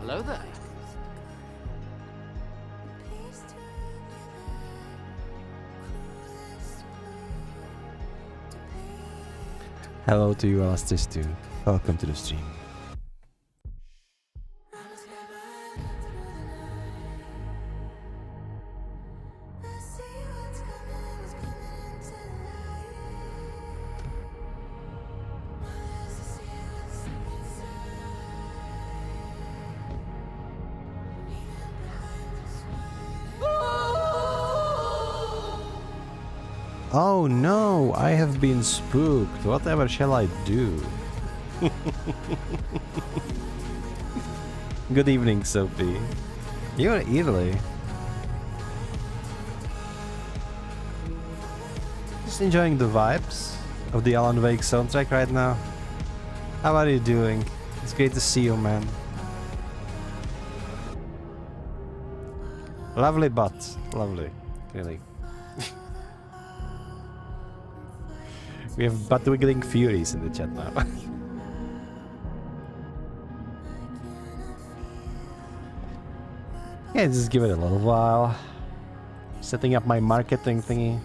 Hello there. Hello to you, Elastis too. Welcome to the stream. Oh no, I have been spooked. Whatever shall I do? Good evening, Sophie. You're early. Just enjoying the vibes of the Alan Wake soundtrack right now. How are you doing? It's great to see you, man. Lovely butt. Lovely. Really. We have butt wiggling furies in the chat now. Yeah, just give it a little while. Setting up my marketing thingy.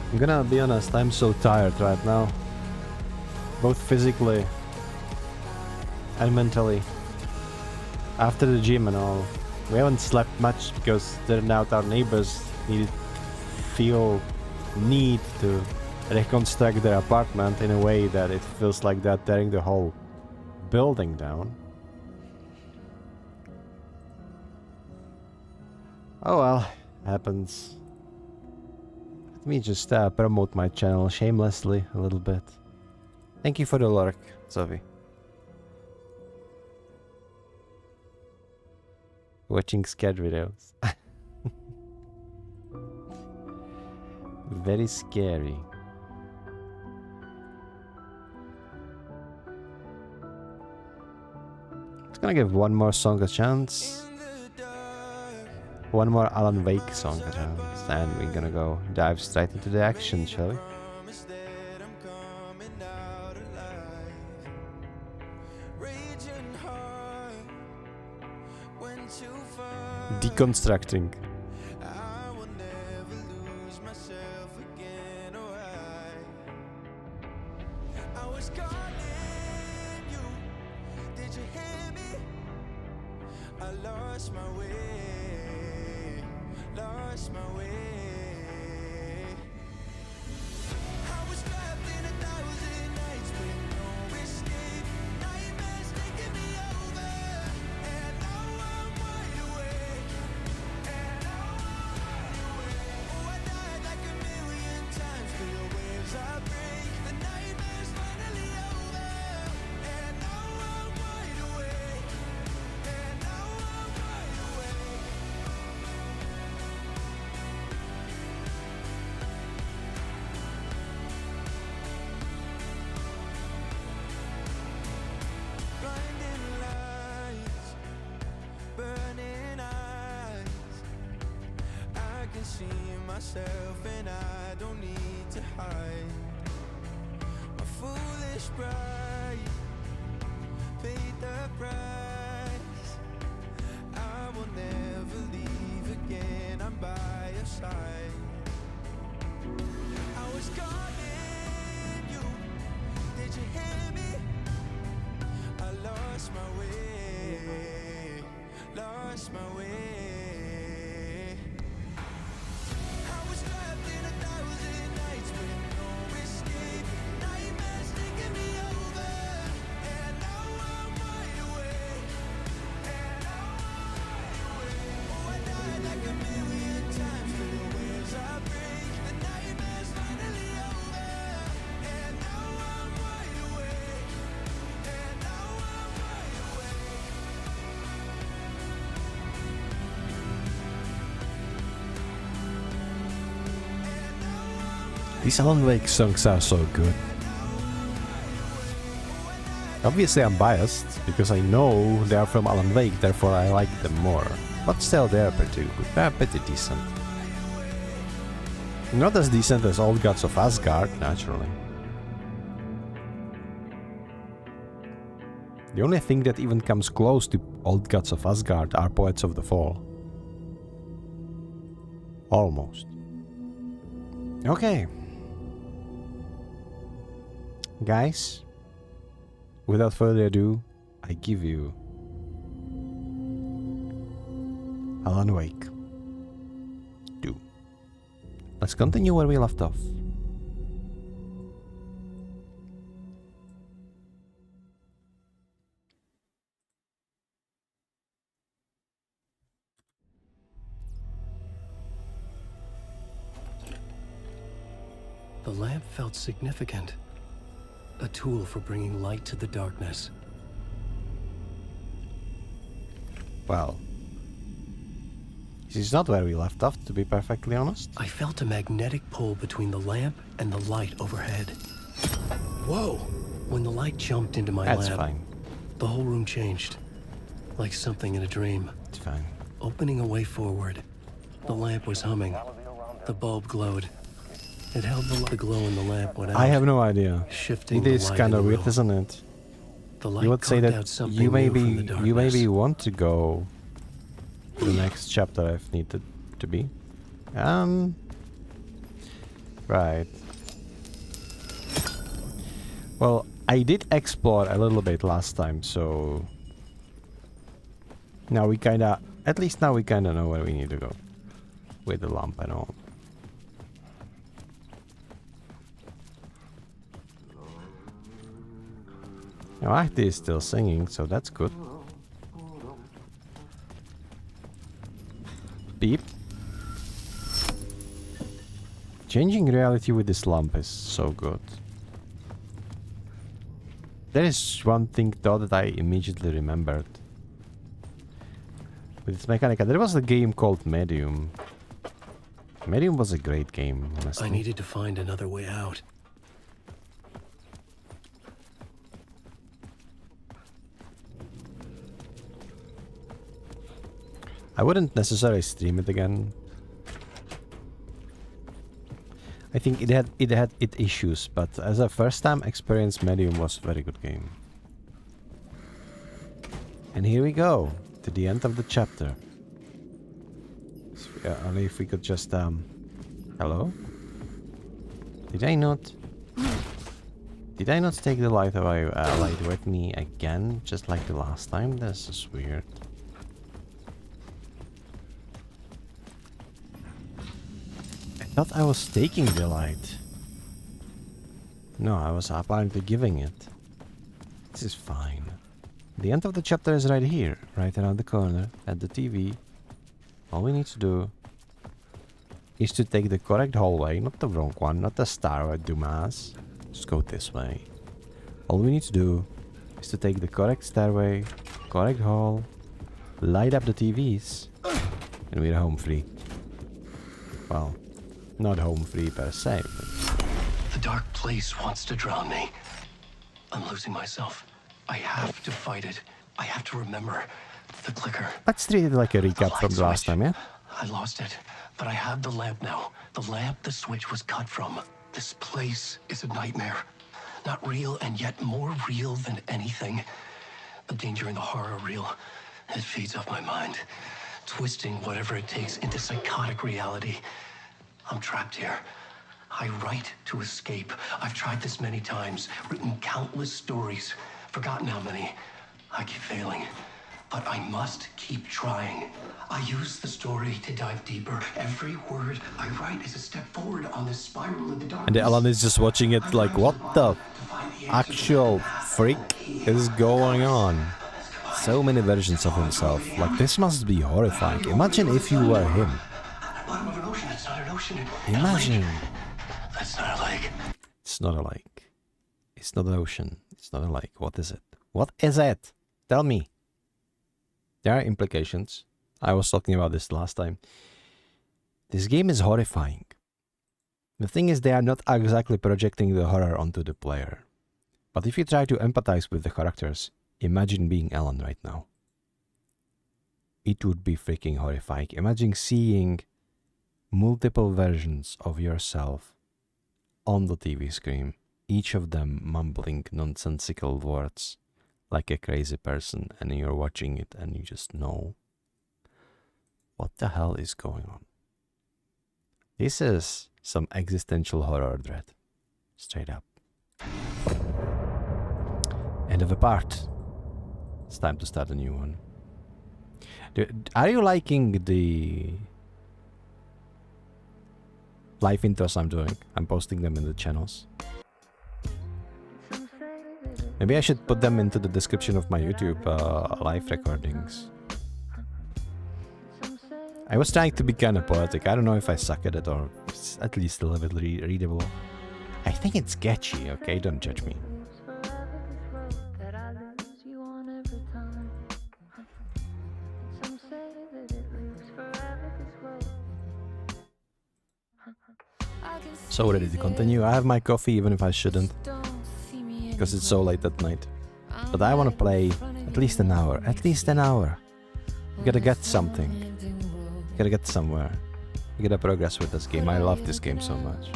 I'm gonna be honest, I'm so tired right now. Both physically and mentally. After the gym and all. We haven't slept much because turned out our neighbors feel need to reconstruct their apartment in a way that it feels like they're tearing the whole building down. Oh well, happens. Let me just promote my channel shamelessly a little bit. Thank you for the lurk, Sophie. Watching scared videos. Very scary. Just gonna give one more song a chance. One more Alan Wake song a chance, and we're gonna go dive straight into the action, shall we? Deconstructing. These Alan Wake songs are so good. Obviously I'm biased, because I know they are from Alan Wake, therefore I like them more. But still, they are pretty good. They are pretty decent. Not as decent as Old Gods of Asgard, naturally. The only thing that even comes close to Old Gods of Asgard are Poets of the Fall. Almost. Okay. Guys, without further ado, I give you Alan Wake 2. Let's continue where we left off. The lamp felt significant. A tool for bringing light to the darkness. Well, this is not where we left off, to be perfectly honest. I felt a magnetic pull between the lamp and the light overhead. Whoa! When the light jumped into my That's lamp, fine. the whole room changed. Like something in a dream. It's fine. Opening a way forward. The lamp was humming. The bulb glowed. It held the glow in the lamp went out. I have no idea. Shifting It is kind of weird, isn't it? The light You would say carved that out something you new from the maybe darkness. want to go to the next chapter if needed to be. Right. Well, I did explore a little bit last time, so now we kinda, at least now we kinda know where we need to go with the lamp and all. Now Ahti is still singing, so that's good. Beep. Changing reality with this lamp is so good. There is one thing though that I immediately remembered. With its mechanica, there was a game called Medium. Medium was a great game, honestly. I needed to find another way out. I wouldn't necessarily stream it again. I think it had its issues, but as a first time experience, Medium was a very good game. And here we go to the end of the chapter. Only if we could just hello? Did I not take the light away light with me again, just like the last time? This is weird. I thought I was taking the light. No, I was apparently giving it. This is fine. The end of the chapter is right here, right around the corner, at the TV. All we need to do is to take the correct hallway, not the wrong one, not the stairway, dumbass. Just go this way. All we need to do is to take the correct stairway, correct hall, light up the TVs, and we're home free. Well, not home free per se, but The dark place wants to drown me. I'm losing myself. I have to fight it. I have to remember the clicker. let's treat it like a recap from the last time, yeah? I lost it, but I have the lamp now. The lamp the switch was cut from. This place is a nightmare. Not real, and yet more real than anything. The danger and the horror real. It feeds off my mind, twisting whatever it takes into psychotic reality. I'm trapped here. I write to escape. I've tried this many times, written countless stories, forgotten how many. I keep failing, but I must keep trying. I use the story to dive deeper. Every word I write is a step forward on this spiral in the darkness. And Alan is just watching it like, what the actual freak is going on? So many versions of himself. Like, this must be horrifying. Imagine if you were him. Bottom of an ocean. It's not an ocean. Imagine. That's not a lake. It's not a lake. It's not an ocean. It's not a lake. What is it? What is it? Tell me. There are implications. I was talking about this last time. This game is horrifying. The thing is, they are not exactly projecting the horror onto the player. But if you try to empathize with the characters, imagine being Ellen right now. It would be freaking horrifying. Imagine seeing multiple versions of yourself on the TV screen, each of them mumbling nonsensical words like a crazy person, and you're watching it and you just know what the hell is going on. This is some existential horror dread. Straight up. End of a part. It's time to start a new one. Are you liking the live intros I'm doing? I'm posting them in the channels. Maybe I should put them into the description of my YouTube live recordings. I was trying to be kind of poetic. I don't know if I suck at it or it's at least a little bit readable. I think it's sketchy, okay? Don't judge me. So ready to continue. I have my coffee even if I shouldn't, because it's so late at night. But I want to play at least an hour. At least an hour. We gotta get something. We gotta get somewhere. We gotta progress with this game. I love this game so much.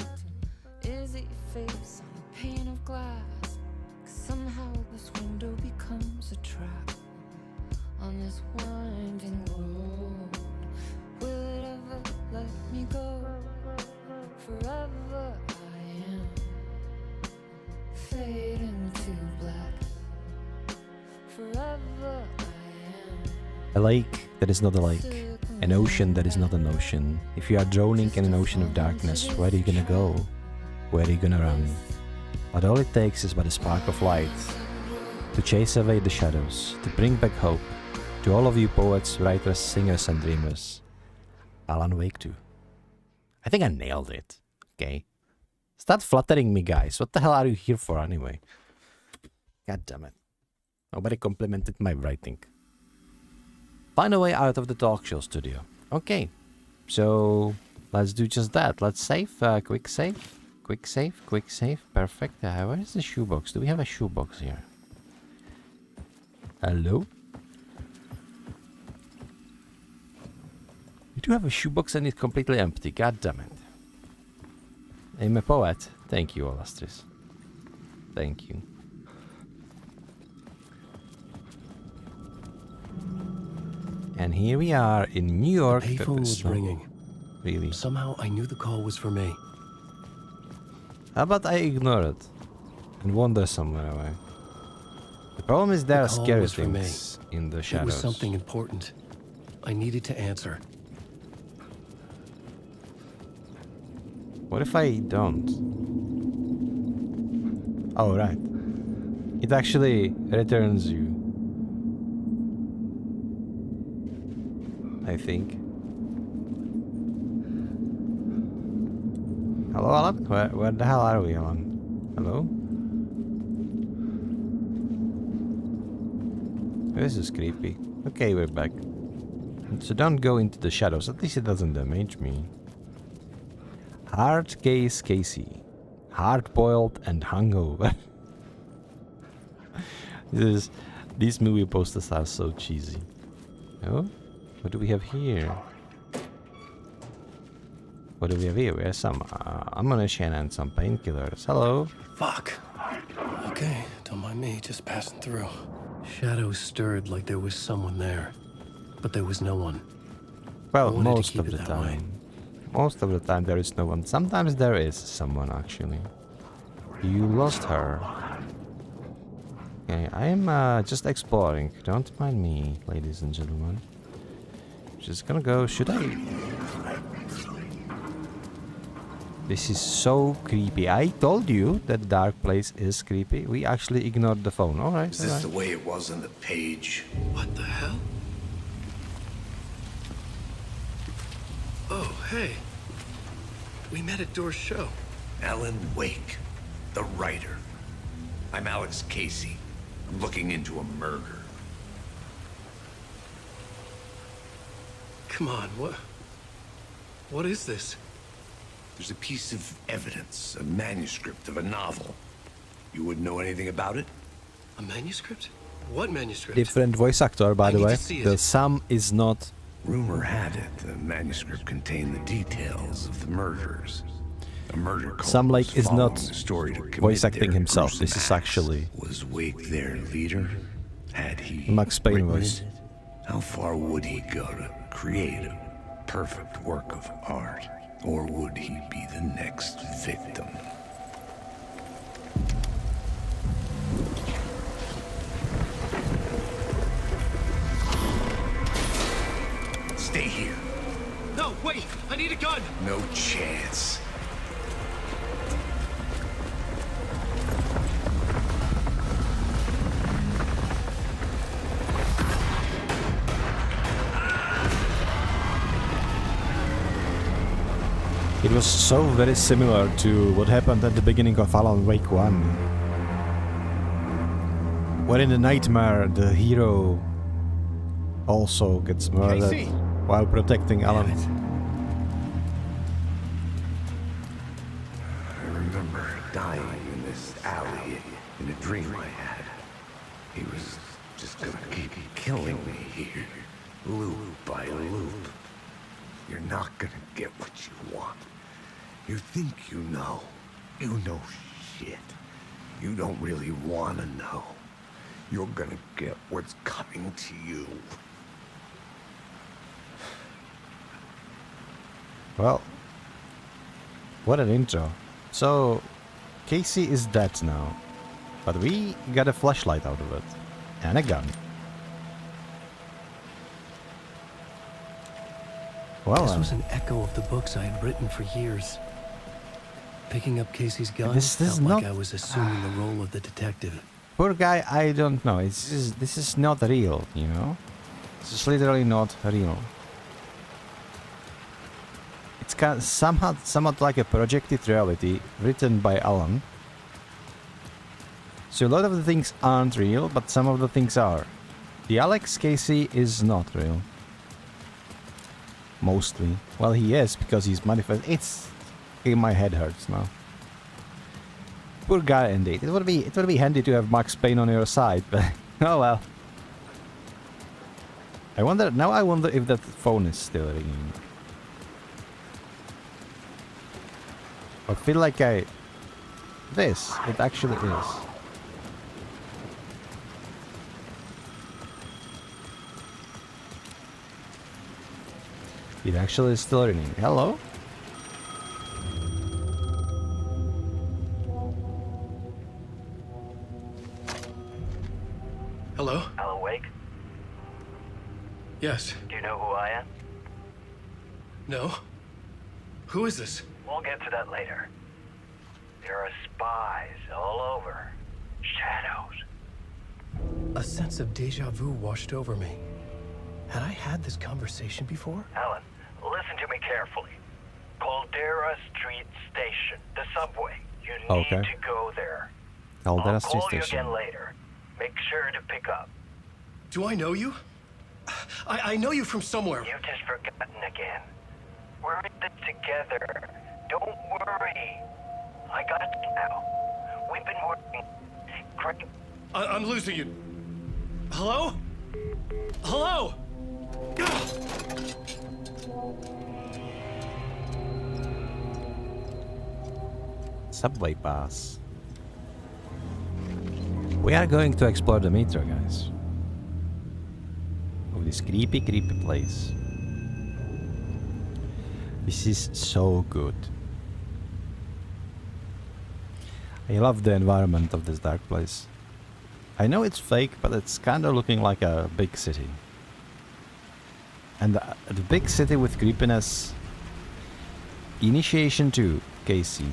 A lake that is not a lake, an ocean that is not an ocean. If you are drowning in an ocean of darkness, where are you gonna go? Where are you gonna run? But all it takes is but a spark of light to chase away the shadows, to bring back hope to all of you poets, writers, singers and dreamers. Alan Wake 2. I think I nailed it. Okay. Start flattering me, guys. What the hell are you here for anyway? God damn it. Nobody complimented my writing. Find a way out of the talk show studio. Okay, so let's do just that. Let's save, quick save, quick save, quick save. Perfect. Where is the shoebox? Do we have a shoebox here? Hello? We do have a shoebox and it's completely empty. God damn it. I'm a poet. Thank you, Olastris. Thank you. And here we are in New York. The payphone was ringing. Really? Somehow I knew the call was for me. How about I ignore it and wander somewhere away? The problem is there are scary things in the shadows. It was something important. I needed to answer. What if I don't? Oh, right. It actually returns you. I think. Hello, Alan? Where the hell are we, Alan? Hello? This is creepy. Okay, we're back. So don't go into the shadows. At least it doesn't damage me. Hard case Casey. Hard-boiled and hungover. These movie posters are so cheesy. Oh? What do we have here? What do we have here? We have some ammunition and some painkillers. Hello? Fuck. Okay, don't mind me, just passing through. Shadows stirred like there was someone there, but there was no one. Well, most of the time. Most of the time there is no one. Sometimes there is someone, actually. You lost her. Okay, I am just exploring. Don't mind me, ladies and gentlemen. Just gonna go. Should I? This is so creepy. I told you that dark place is creepy. We actually ignored the phone. All right. Is this the way it was on the page? What the hell? Oh, hey. We met at Door's show. Alan Wake, the writer. I'm Alex Casey. I'm looking into a murder. Come on, what is this? There's a piece of evidence, a manuscript of a novel. You wouldn't know anything about it? A manuscript? What manuscript? Different voice actor, by I the need way. to see The it. Sam is not. Rumor had it the manuscript contained the details of the murders. A murder cult Sam Lake was is following not the story to voice commit acting their himself. gruesome This is acts. actually Was Wake their leader? Had he Max Payne written voice. it? How far would he go to create a perfect work of art? Or would he be the next victim? Stay here. No, wait! I need a gun! No chance. It was so very similar to what happened at the beginning of Alan Wake 1. Where in the nightmare the hero also gets murdered Casey! while protecting Alan. I remember dying in this alley in a dream I had. He was just gonna keep killing me here, loop by loop. You're not gonna get what you want. You think you know. You know shit. You don't really wanna know. You're gonna get what's coming to you. Well, what an intro. So, Casey is dead now, but we got a flashlight out of it, and a gun. Well, This was an echo of the books I had written for years. Picking up Casey's gun This is felt like not- I was assuming the role of the detective. poor guy, I don't know. This is not real, you know? This is literally not real. It's kind of somewhat like a projected reality written by Alan. So a lot of the things aren't real, but some of the things are. The Alex Casey is not real. Mostly. Well, he is because he's manifest. It's... my head hurts now. Poor guy indeed. It would be handy to have Max Payne on your side, but oh well. I wonder if that phone is still ringing. I feel like it actually is. It actually is still ringing. Hello? Hello? Alan Wake, Yes. do you know who I am? No? Who is this? We'll get to that later. There are spies all over. Shadows. A sense of deja vu washed over me. Had I had this conversation before? Alan, listen to me carefully. Caldera Street Station, the subway. You need Okay. to go there. Caldera I'll Street call Station. you again later. Make sure to pick up. Do I know you? I know you from somewhere. You've just forgotten again. We're in this together. Don't worry. I got you now. We've been working. Great. I'm losing you. Hello? Hello? Subway pass. We are going to explore the metro, guys. Of this creepy place. This is so good. I love the environment of this dark place. I know it's fake, but it's kind of looking like a big city. And the big city with creepiness. Initiation 2, Casey.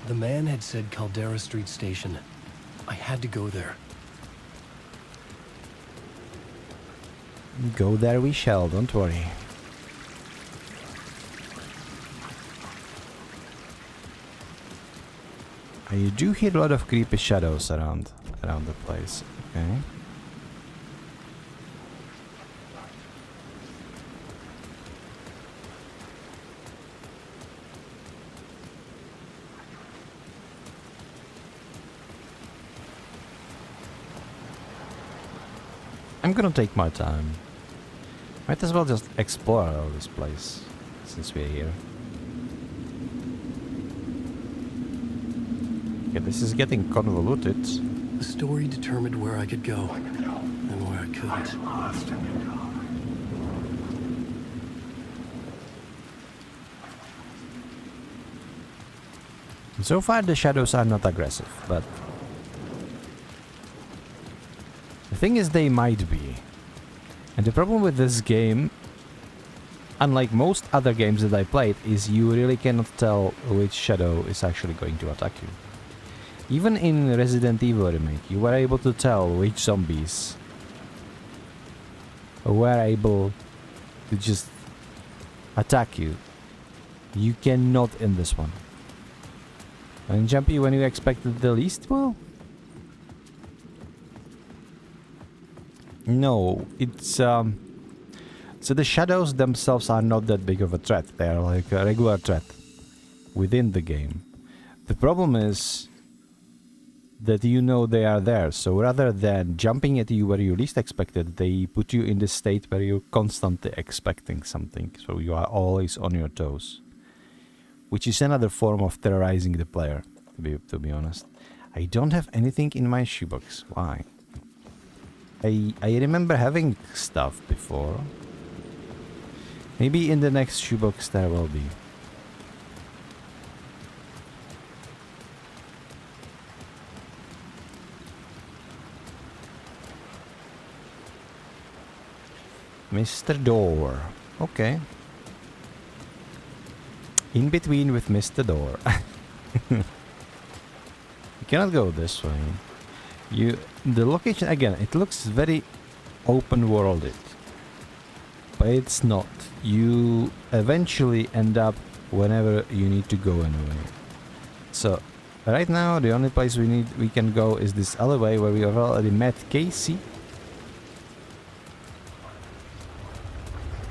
The man had said Caldera Street Station. I had to go there. Go there we shall, don't worry. You do hear a lot of creepy shadows around the place, okay? I'm gonna take my time. Might as well just explore all this place, since we're here. Okay, this is getting convoluted. The story determined where I could go and where I couldn't. So far the shadows are not aggressive, but the thing is they might be. And the problem with this game, unlike most other games that I played, is you really cannot tell which shadow is actually going to attack you. Even in Resident Evil Remake, you were able to tell which zombies were able to just attack you. You cannot in this one. And Jumpy, when you expected the least? Well, no, it's so the shadows themselves are not that big of a threat. They are like a regular threat within the game. The problem is that you know they are there, so rather than jumping at you where you least expected, they put you in this state where you're constantly expecting something, so you are always on your toes. Which is another form of terrorizing the player, to be honest. I don't have anything in my shoebox. Why? I remember having stuff before. Maybe in the next shoebox there will be. Mr. Door. Okay. In between with Mr. Door. You cannot go this way. The location again, it looks very open worlded. But it's not. You eventually end up whenever you need to go anyway. So right now the only place we can go is this alleyway where we have already met Casey.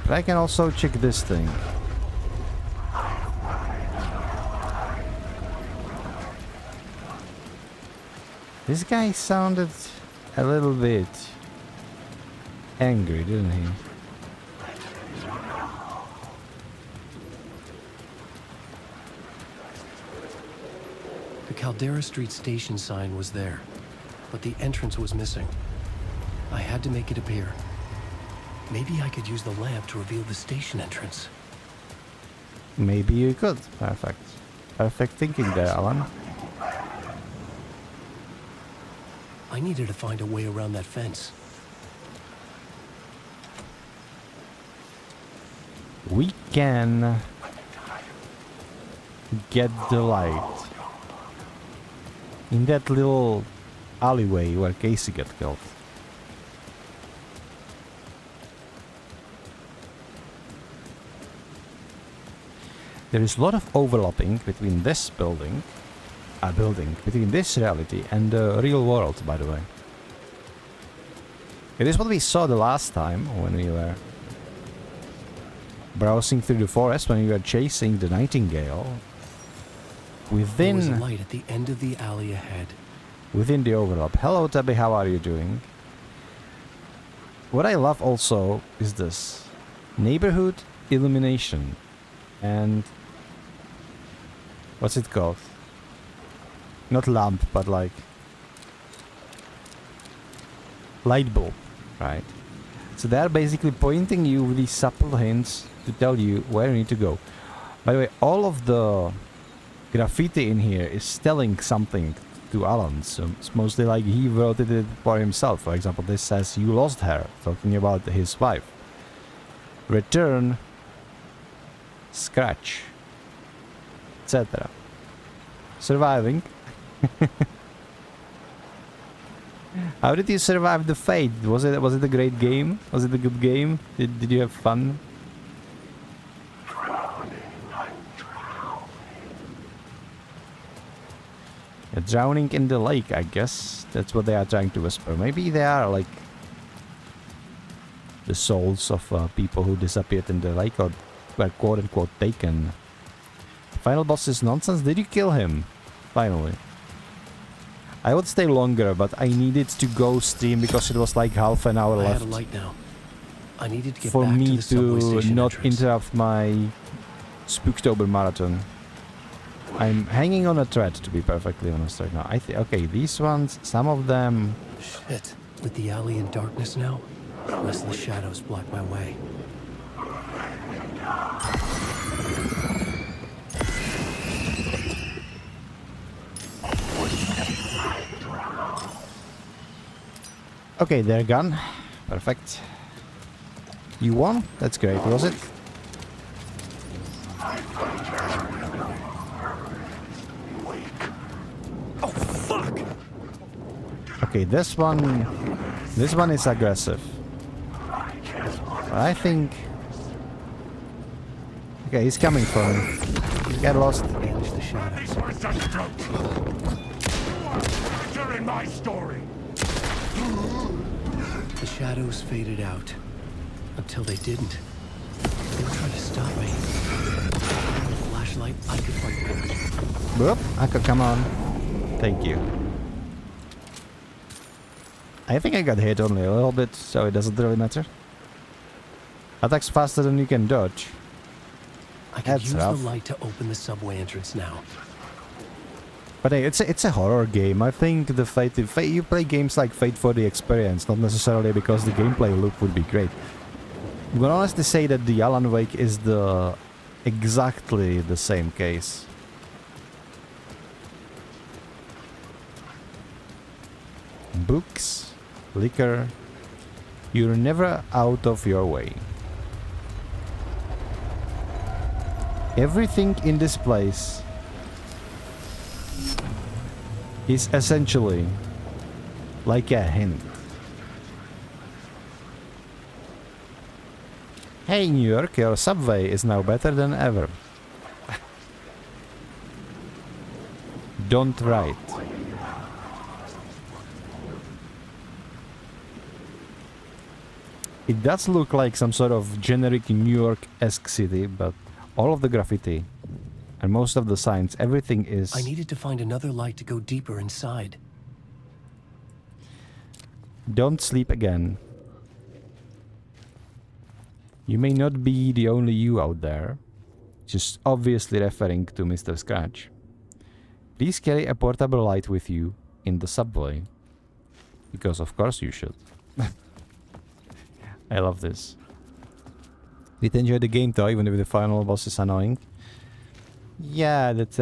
But I can also check this thing. This guy sounded a little bit angry, didn't he? The Caldera Street station sign was there, but the entrance was missing. I had to make it appear. Maybe I could use the lamp to reveal the station entrance. Maybe you could. Perfect. Perfect thinking there, Alan. I needed to find a way around that fence. We can get the light in that little alleyway where Casey got killed. There is a lot of overlapping between this building, between this reality and the real world, by the way. It is what we saw the last time when we were browsing through the forest, when we were chasing the nightingale. There was a light at the end of the alley ahead. Within the overlap. Hello Tabby, how are you doing? What I love also is this neighborhood illumination and what's it called? Not lamp, but like light bulb, right? So they're basically pointing you with these subtle hints to tell you where you need to go. By the way, all of the graffiti in here is telling something to Alan, so it's mostly like he wrote it for himself. For example, this says you lost her, talking about his wife. Return, scratch, etc. Surviving. How did you survive the fate? Was it a great game? Was it a good game? Did you have fun? Drowning in the lake, I guess. That's what they are trying to whisper. Maybe they are like the souls of people who disappeared in the lake or were quote-unquote taken. Final boss is nonsense. Did you kill him? Finally. I would stay longer, but I needed to go stream because it was like half an hour I left have a light now. I needed to get for back me to the subway to station not entrance. interrupt my Spooktober Marathon. I'm hanging on a thread, to be perfectly honest right now. Okay, these ones, some of them... Shit. With the alley in darkness now, the rest of the shadows block my way. Okay, they're gone. Perfect. You won? That's great, was it? Oh, fuck! Okay, this one is aggressive. I think... Okay, he's coming for me. Get lost. Banish the shadows. During my story. The shadows faded out. Until they didn't. They were trying to stop me. With a flashlight, I could fight back. Boop. Aka, come on. Thank you. I think I got hit only a little bit, so it doesn't really matter. Attacks faster than you can dodge. I could That's use rough. the light to open the subway entrance now. But hey, it's a horror game. I think the Fate you play games like Fate for the experience, not necessarily because the gameplay loop would be great. I'm gonna honestly say that the Alan Wake is exactly the same case. Books, liquor, you're never out of your way. Everything in this place is essentially like a hint. Hey New York, your subway is now better than ever. Don't write. It does look like some sort of generic New York-esque city, but all of the graffiti and most of the signs, everything is... I needed to find another light to go deeper inside. Don't sleep again. You may not be the only you out there. Just obviously referring to Mr. Scratch. Please carry a portable light with you in the subway. Because of course you should. I love this. Did enjoy the game though, even if the final boss is annoying. Yeah, that's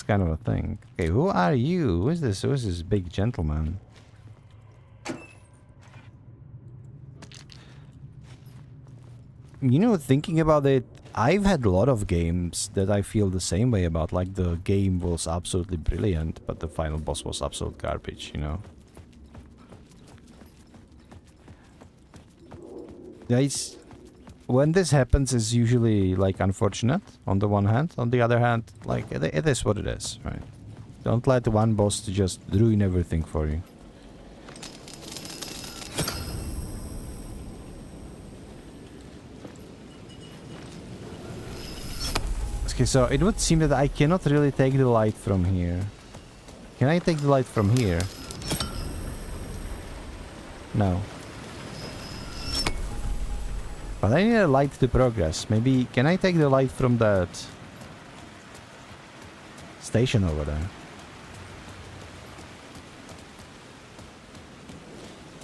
kind of a thing. Okay, who are you? Who is this? Who is this big gentleman? You know, thinking about it, I've had a lot of games that I feel the same way about. Like, the game was absolutely brilliant, but the final boss was absolute garbage, you know? Guys, when this happens, it's usually, like, unfortunate, on the one hand. On the other hand, like, it is what it is, right? Don't let one boss to just ruin everything for you. Okay, so it would seem that I cannot really take the light from here. Can I take the light from here? No. But I need a light to progress. Maybe, can I take the light from that station over there?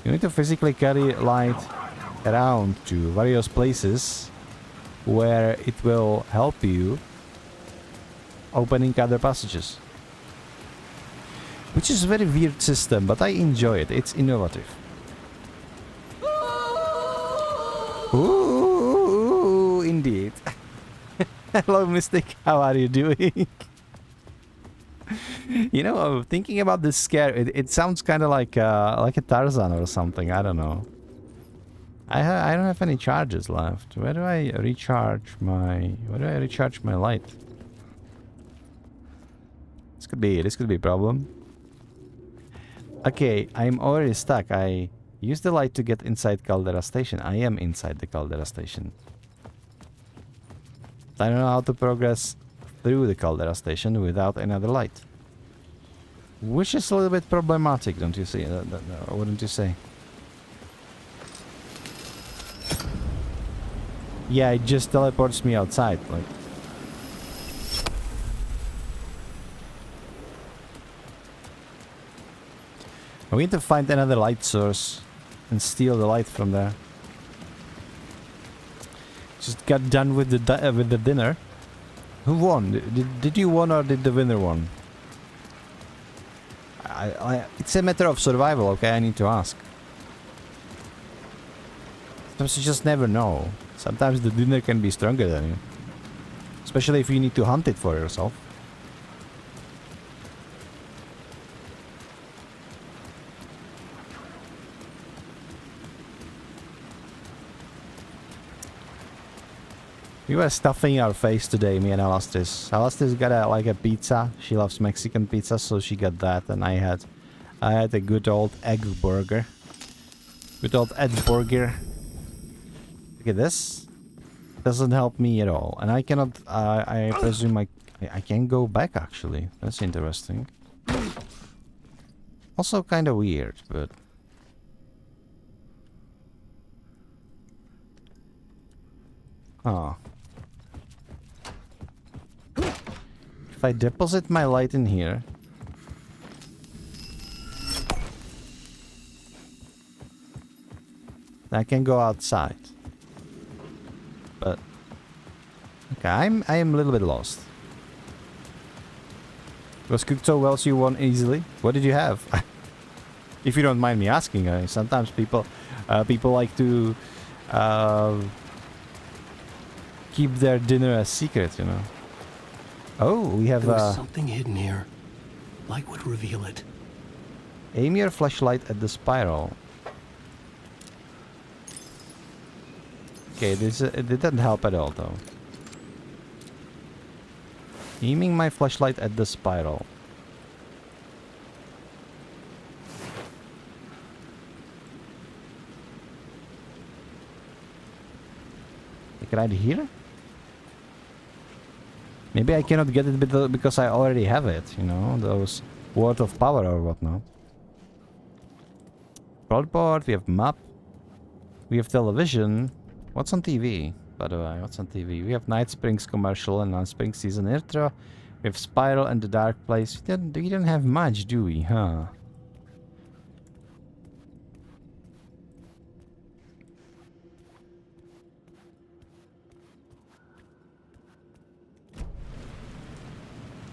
You need to physically carry light around to various places where it will help you opening other passages. Which is a very weird system, but I enjoy it. It's innovative. Ooh, indeed. Hello, Mystic. How are you doing? You know, thinking about this scare, it sounds kind of like a Tarzan or something. I don't know. I don't have any charges left. Where do I recharge my light? This could be a problem. Okay, I'm already stuck. I used the light to get inside Caldera Station. I am inside the Caldera Station. I don't know how to progress through the Caldera Station without another light. Which is a little bit problematic, don't you see? Wouldn't you say? Yeah, it just teleports me outside, like. We need to find another light source and steal the light from there. Just got done with the dinner. Who won? Did you win or did the winner won? It's a matter of survival, okay? I need to ask. Sometimes you just never know. Sometimes the dinner can be stronger than you. Especially if you need to hunt it for yourself. We were stuffing our face today, me and Alastis. Alastis got a pizza. She loves Mexican pizza, so she got that, and I had a good old egg burger. Good old egg burger. Look at this. Doesn't help me at all, and I cannot. I presume I can go back. Actually, that's interesting. Also, kind of weird, but. Oh. If I deposit my light in here... I can go outside. But... Okay, I am a little bit lost. Was cooked so well so you won easily? What did you have? If you don't mind me asking, sometimes people like to... keep their dinner a secret, you know. Oh, we have There's something hidden here. Light would reveal it. Aim your flashlight at the spiral. Okay, it didn't help at all, though. Aiming my flashlight at the spiral. Like right here? Maybe I cannot get it because I already have it, you know, those Word of Power or whatnot. Broadboard, we have map. We have television. What's on TV, by the way? What's on TV? We have Night Springs commercial and Night Springs season intro. We have Spiral and The Dark Place. We don't have much, do we? Huh?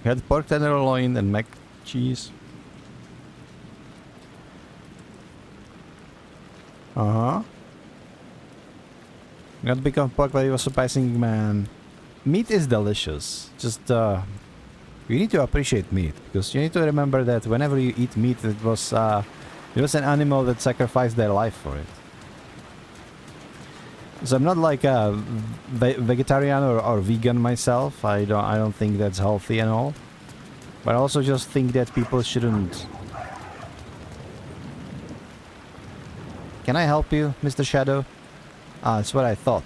We had pork tenderloin and mac cheese. Not big on pork, but it was surprising, man. Meat is delicious. Just, you need to appreciate meat. Because you need to remember that whenever you eat meat, it was an animal that sacrificed their life for it. So I'm not like a vegetarian or vegan myself. I don't think that's healthy and all. But I also just think that people shouldn't. Can I help you, Mr. Shadow? That's what I thought.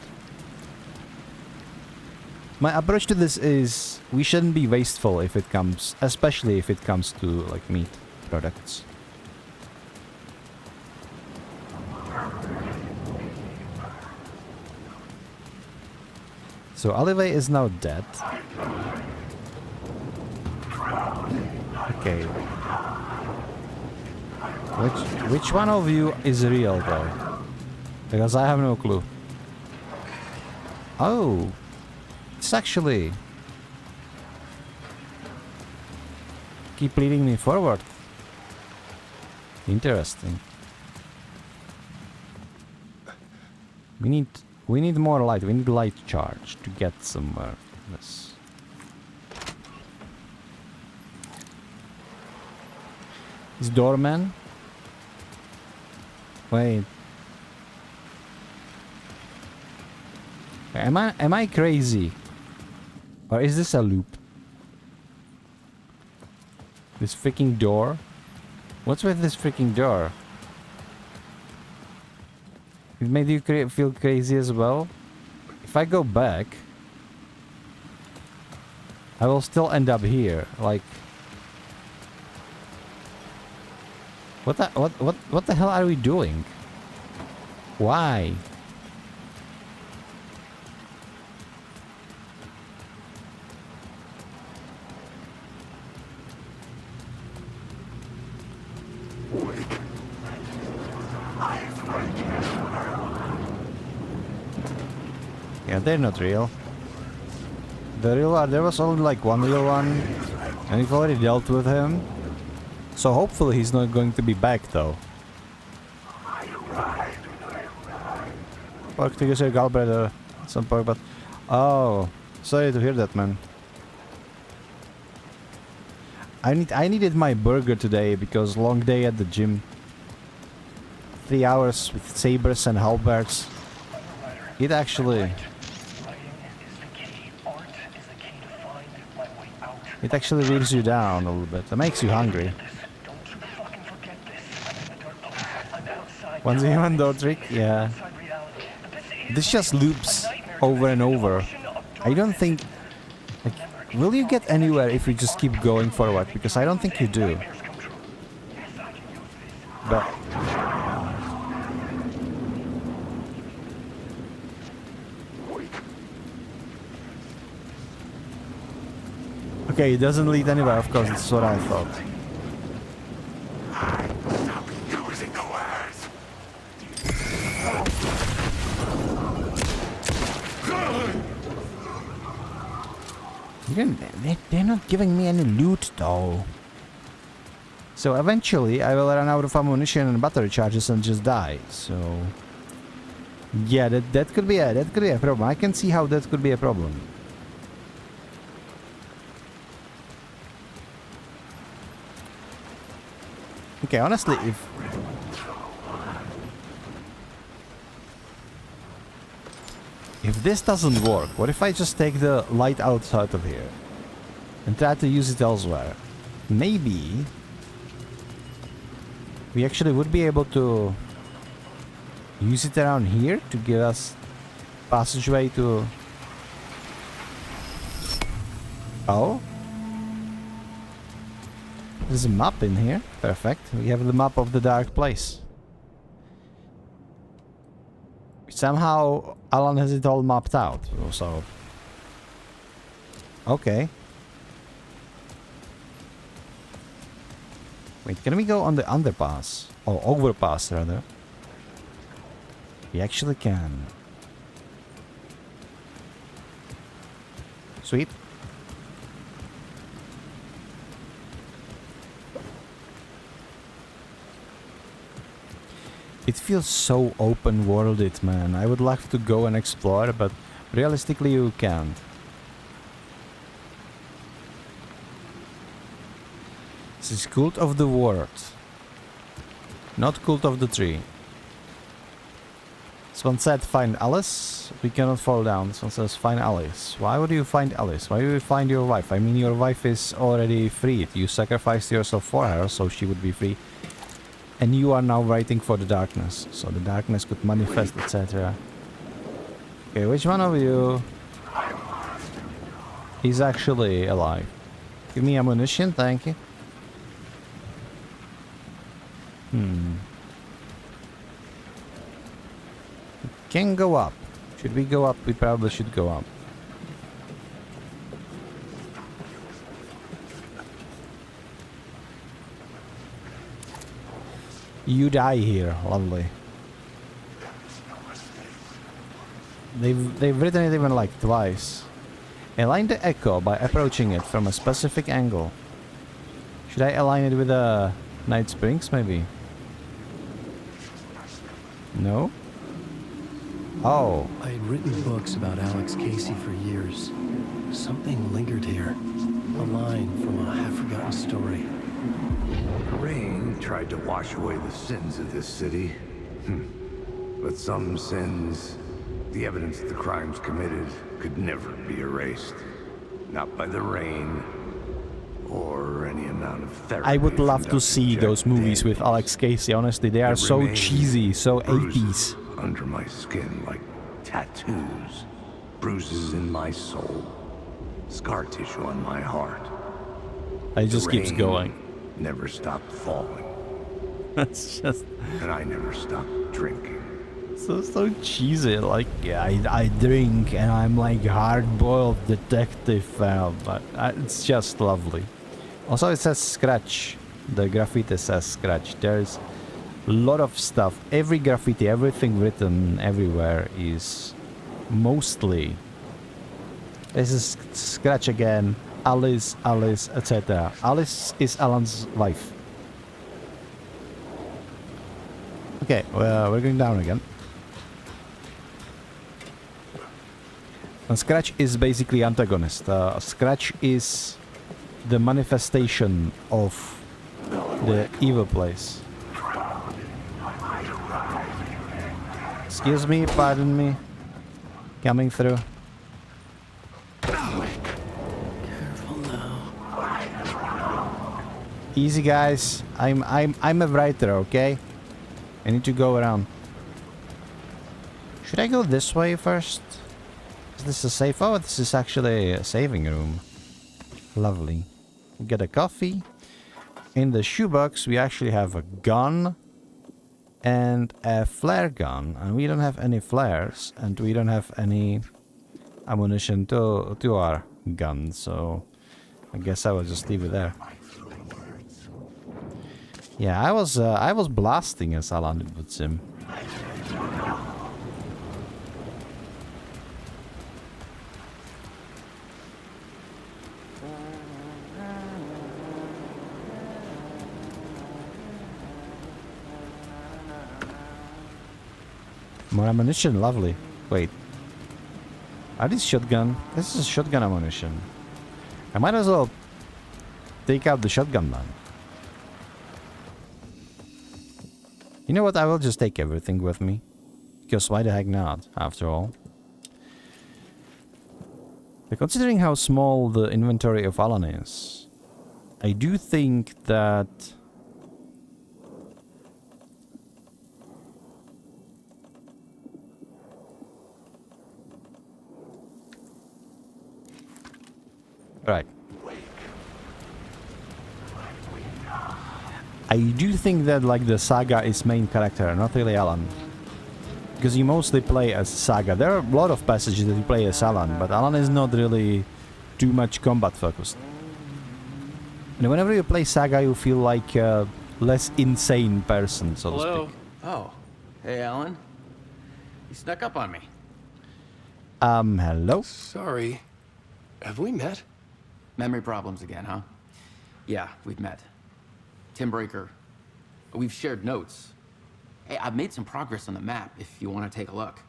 My approach to this is we shouldn't be wasteful if it comes, especially if it comes to like meat products. So Olive is now dead. Okay. Which one of you is real though? Because I have no clue. Oh, it's actually keep leading me forward. Interesting. We need more light. We need light charge to get somewhere. Yes. Is doorman? Wait. Am I crazy? Or is this a loop? This freaking door? What's with this freaking door? It made you feel crazy as well? If I go back, I will still end up here. Like, What the hell are we doing? Why? Yeah, they're not real. There was only like one real one, and we've already dealt with him. So hopefully he's not going to be back though. Pork to your gallbladder at some point, but oh, sorry to hear that, man. I needed my burger today because long day at the gym. 3 hours with sabers and halberds. It actually wears you down a little bit. It makes you hungry. Once you human door trick, yeah. This just loops over and over. I don't think... Like, will you get anywhere if you just keep going forward? Because I don't think you do. But... Okay, it doesn't lead anywhere, of course, that's what I thought. They're not giving me any loot though. So eventually I will run out of ammunition and battery charges and just die. So yeah, that could be a problem. I can see how that could be a problem. Okay, honestly, if this doesn't work, what if I just take the light outside of here and try to use it elsewhere? Maybe we actually would be able to use it around here to give us passageway to... Oh? There's a map in here. Perfect. We have the map of the dark place. Somehow Alan has it all mapped out, so... Okay. Wait, can we go on the underpass? Or overpass, rather. We actually can. Sweet. It feels so open-worlded, man. I would love to go and explore, but realistically you can't. This is Cult of the Word. Not Cult of the Tree. This one said find Alice. We cannot fall down. This one says find Alice. Why would you find Alice? Why would you find your wife? I mean, your wife is already freed. You sacrificed yourself for her, so she would be free. And you are now waiting for the darkness. So the darkness could manifest, etc. Okay, which one of you is actually alive? Give me ammunition, thank you. Can go up. Should we go up? We probably should go up. You die here, lovely. They've written it even like twice. Align the echo by approaching it from a specific angle. Should I align it with Night Springs, maybe? No? Oh. I had written books about Alex Casey for years. Something lingered here. A line from a half-forgotten story. Rain tried to wash away the sins of this city. But some sins, the evidence of the crimes committed, could never be erased. Not by the rain, or any amount of therapy. I would love to see those movies with Alex Casey, honestly. They are so cheesy, so 80s. Under my skin like tattoos. Bruises in my soul. Scar tissue on my heart. It just keeps going. Never stopped falling. It's just And I never stopped drinking. so cheesy. Like, yeah, I drink and I'm like hard-boiled detective, but it's just lovely. Also, it says scratch. The graffiti says scratch. There's a lot of stuff. Every graffiti, everything written everywhere is mostly. This is scratch again. Alice, etc. Alice is Alan's wife. Okay, well, we're going down again. And Scratch is basically antagonist. Scratch is the manifestation of the evil place. Excuse me, pardon me. Coming through. Easy, guys. I'm a writer, okay? I need to go around. Should I go this way first? Is this a safe? Oh, this is actually a saving room. Lovely. Get a coffee. In the shoebox, we actually have a gun and a flare gun, and we don't have any flares, and we don't have any ammunition to our gun, so I guess I will just leave it there. Yeah, I was blasting as Alan would sim. More ammunition, lovely. Wait. Are these shotgun? This is shotgun ammunition. I might as well take out the shotgun then. You know what? I will just take everything with me. Because why the heck not, after all? But considering how small the inventory of Alan is, I do think that... Right. I do think that like the Saga is main character, not really Alan. Because you mostly play as Saga. There are a lot of passages that you play as Alan, but Alan is not really too much combat focused. And whenever you play Saga, you feel like a less insane person, so to speak. Oh, hey Alan. You snuck up on me. Hello? Sorry. Have we met? Memory problems again, huh? Yeah, we've met. Tim Breaker. We've shared notes. Hey, I've made some progress on the map if you want to take a look.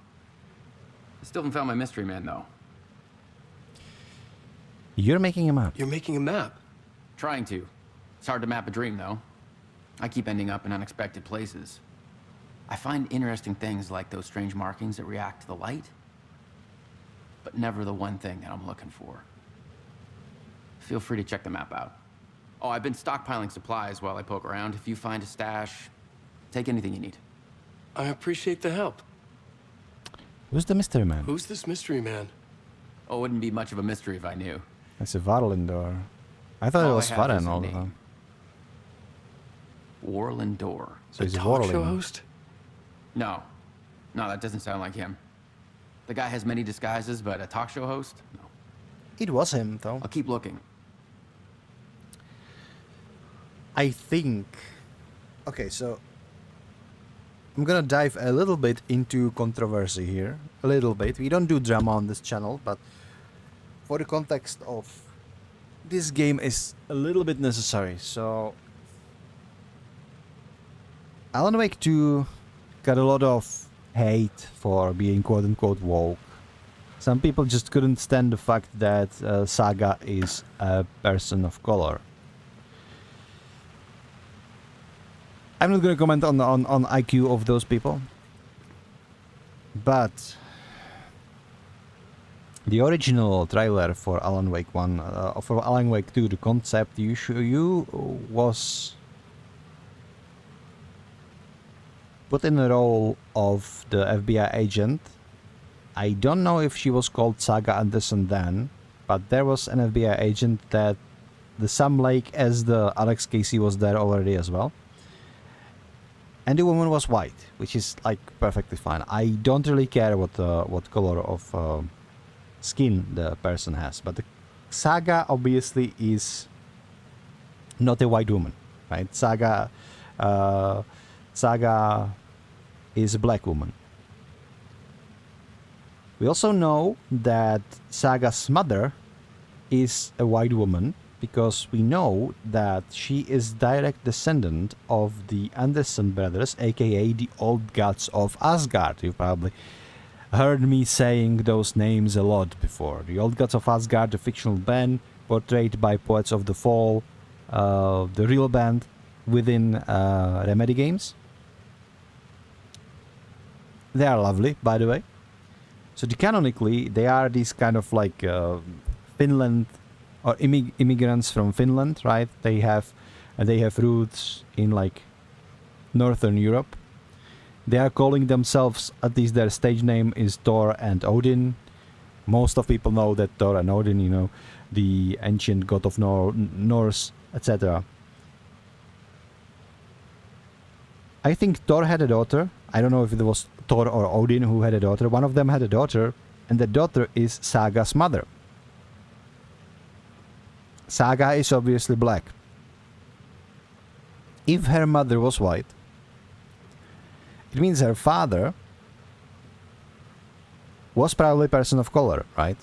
I still haven't found my mystery man, though. You're making a map. You're making a map. Trying to. It's hard to map a dream, though. I keep ending up in unexpected places. I find interesting things like those strange markings that react to the light, but never the one thing that I'm looking for. Feel free to check the map out. Oh, I've been stockpiling supplies while I poke around. If you find a stash, take anything you need. I appreciate the help. Who's the mystery man? Who's this mystery man? Oh, it wouldn't be much of a mystery if I knew. It's a Varlindor. I thought it was Varen all the time. Warlindor. So he's a talk show Warling. host? No. No, that doesn't sound like him. The guy has many disguises, but a talk show host? No. It was him, though. I'll keep looking. I think... Okay, so... I'm gonna dive a little bit into controversy here. A little bit. We don't do drama on this channel, but... For the context of... This game is a little bit necessary, so... Alan Wake 2 got a lot of hate for being quote-unquote woke. Some people just couldn't stand the fact that Saga is a person of color. I'm not going to comment on IQ of those people. But the original trailer for Alan Wake 1, for Alan Wake 2, the concept you was put in the role of the FBI agent. I don't know if she was called Saga Anderson then, but there was an FBI agent that the Sam Lake as the Alex Casey was there already as well. And the woman was white, which is like perfectly fine. I don't really care what color of skin the person has, but the Saga obviously is not a white woman, right? Saga is a black woman. We also know that Saga's mother is a white woman because we know that she is direct descendant of the Anderson brothers, aka the old gods of Asgard. You've probably heard me saying those names a lot before. The old gods of Asgard, the fictional band portrayed by Poets of the Fall, the real band within Remedy games. They are lovely, by the way. So canonically, they are these kind of like Finland or immigrants from Finland, right? They have roots in like Northern Europe. They are calling themselves, at least their stage name is Thor and Odin. Most of people know that Thor and Odin, you know, the ancient god of Norse, etc. I think Thor had a daughter. I don't know if it was Thor or Odin who had a daughter. One of them had a daughter, and the daughter is Saga's mother. Saga is obviously black. If her mother was white, it means her father was probably a person of color, right?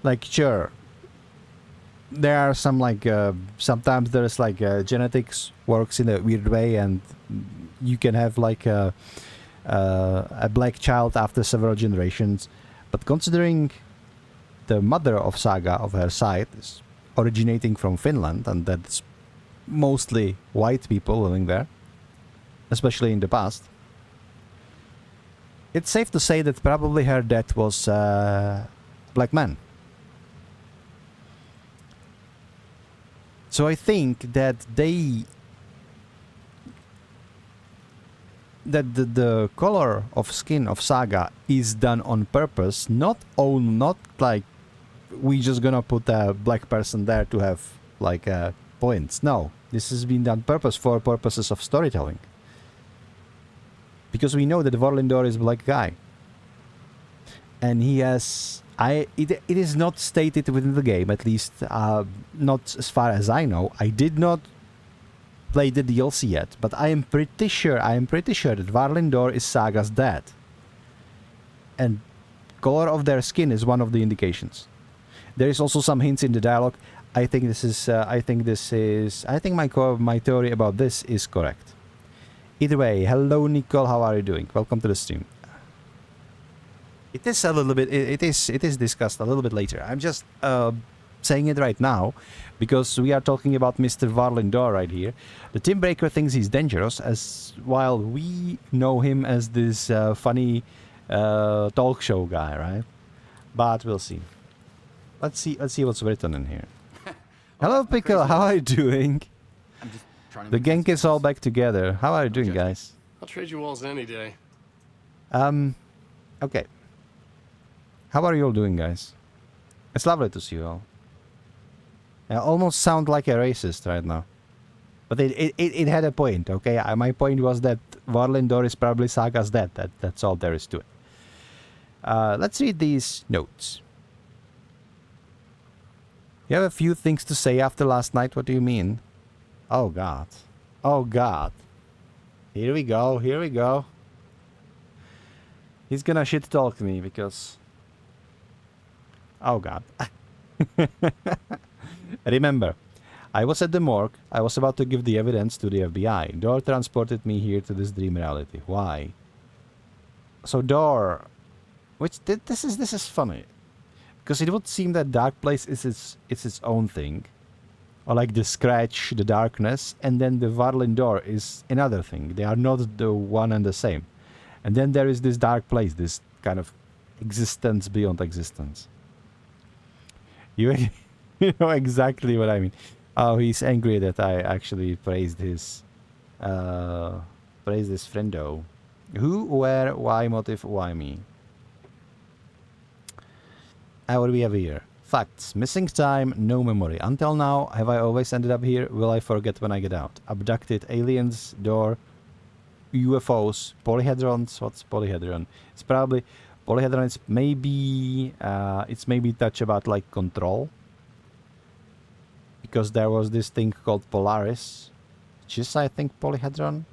Like, sure, there are some like sometimes there's like genetics works in a weird way, and you can have like a black child after several generations. But considering the mother of Saga, of her side, is originating from Finland, and that's mostly white people living there, especially in the past, it's safe to say that probably her dad was a black man. So I think that the color of skin of Saga is done on purpose, not like we just gonna put a black person there to have like points. No, this has been done purpose for purposes of storytelling. Because we know that Vorlindor is a black guy. And he has... It is not stated within the game, at least not as far as I know. I did not play the DLC yet, but I am pretty sure that Vorlindor is Saga's dad. And color of their skin is one of the indications. There is also some hints in the dialogue. I think my theory about this is correct. Either way, hello Nicole, how are you doing? Welcome to the stream. It is a little bit. It is discussed a little bit later. I'm just saying it right now because we are talking about Mr. Vorlindor right here. The Team Breaker thinks he's dangerous, as while we know him as this funny talk show guy, right? But we'll see. Let's see what's written in here. Hello, Pickle. How are you doing? I'm just trying to The make gang sense is of all this. back together. How are you doing, Okay. guys? I'll trade you walls any day. Okay. How are you all doing, guys? It's lovely to see you all. I almost sound like a racist right now. But it had a point, okay? My point was that Vorlindor is probably Saga's dad. That's all there is to it. Let's read these notes. You have a few things to say after last night. What do you mean? Oh, God. Oh, God. Here we go. Here we go. He's gonna shit talk me because... Oh, God. Remember, I was at the morgue. I was about to give the evidence to the FBI. Dor transported me here to this dream reality. Why? So Dor... This is funny. Because it would seem that Dark Place is its own thing. Or like the Scratch, the Darkness, and then the Vorlindor is another thing. They are not the one and the same. And then there is this Dark Place, this kind of existence beyond existence. You know exactly what I mean. Oh, he's angry that I actually praised his friendo. Who, where, why, motive, why me? What do we have here? Facts. Missing time, no memory. Until now, have I always ended up here? Will I forget when I get out? Abducted aliens, Door. UFOs, polyhedrons. What's polyhedron? It's probably polyhedron. It's maybe touch about like control, because there was this thing called Polaris, which is I think polyhedron.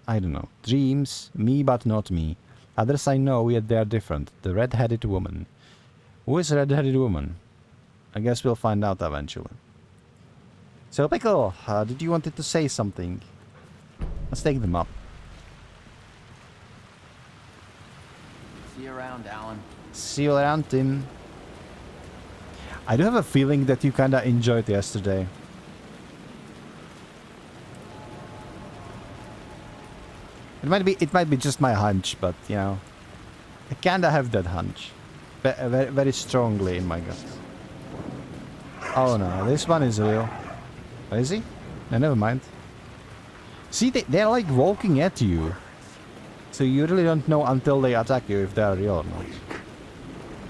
I don't know. Dreams, me but not me. Others I know, yet they are different. The red-headed woman. Who is red-headed woman? I guess we'll find out eventually. So, Pickle, did you wanted to say something? Let's take them up. See you around, Alan. See you around, Tim. I do have a feeling that you kinda enjoyed yesterday. It might be just my hunch, but you know, I kinda have that hunch, very, very strongly in my gut. Oh no, this one is real. Oh, is he? No, never mind. See, they're like walking at you, so you really don't know until they attack you if they are real or not.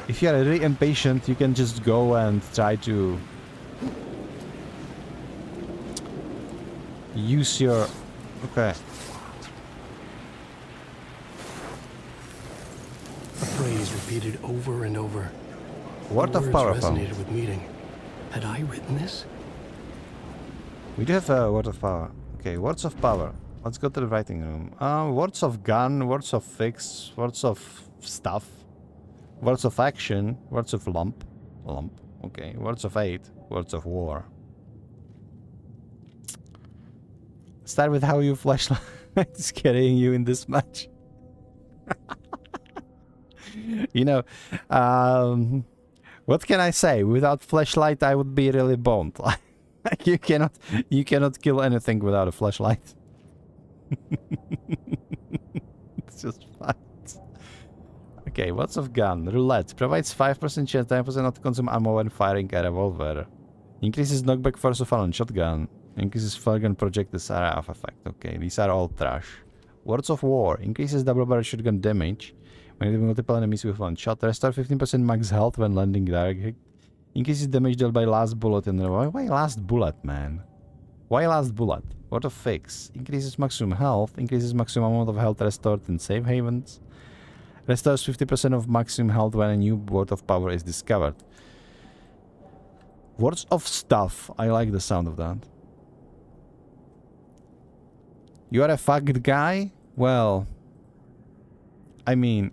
If you are really impatient, you can just go and try to use your... Okay. A phrase repeated over and over. Word The of words power resonated with meaning. Had I written this? We do have a word of power. Okay, words of power. Let's go to the writing room. Words of gun, words of fix, words of stuff, words of action, words of lump. Okay, words of aid, words of war. Start with how your flashlight is carrying you in this match. You know, what can I say? Without flashlight, I would be really boned. You cannot kill anything without a flashlight. It's just fact. Okay, what's of gun? Roulette provides 5% chance, 10% not to consume ammo when firing a revolver. Increases knockback force of on shotgun. Increases flare gun projectiles area of effect. Okay, these are all trash. Words of war increases double barrel shotgun damage when hitting multiple enemies with one shot. Restore 15% max health when landing direct hit. Increases damage dealt by last bullet in the... Why last bullet, man? Why last bullet? Word of fix. Increases maximum health. Increases maximum amount of health restored in safe havens. Restores 50% of maximum health when a new word of power is discovered. Words of stuff. I like the sound of that. You are a fucked guy? Well... I mean...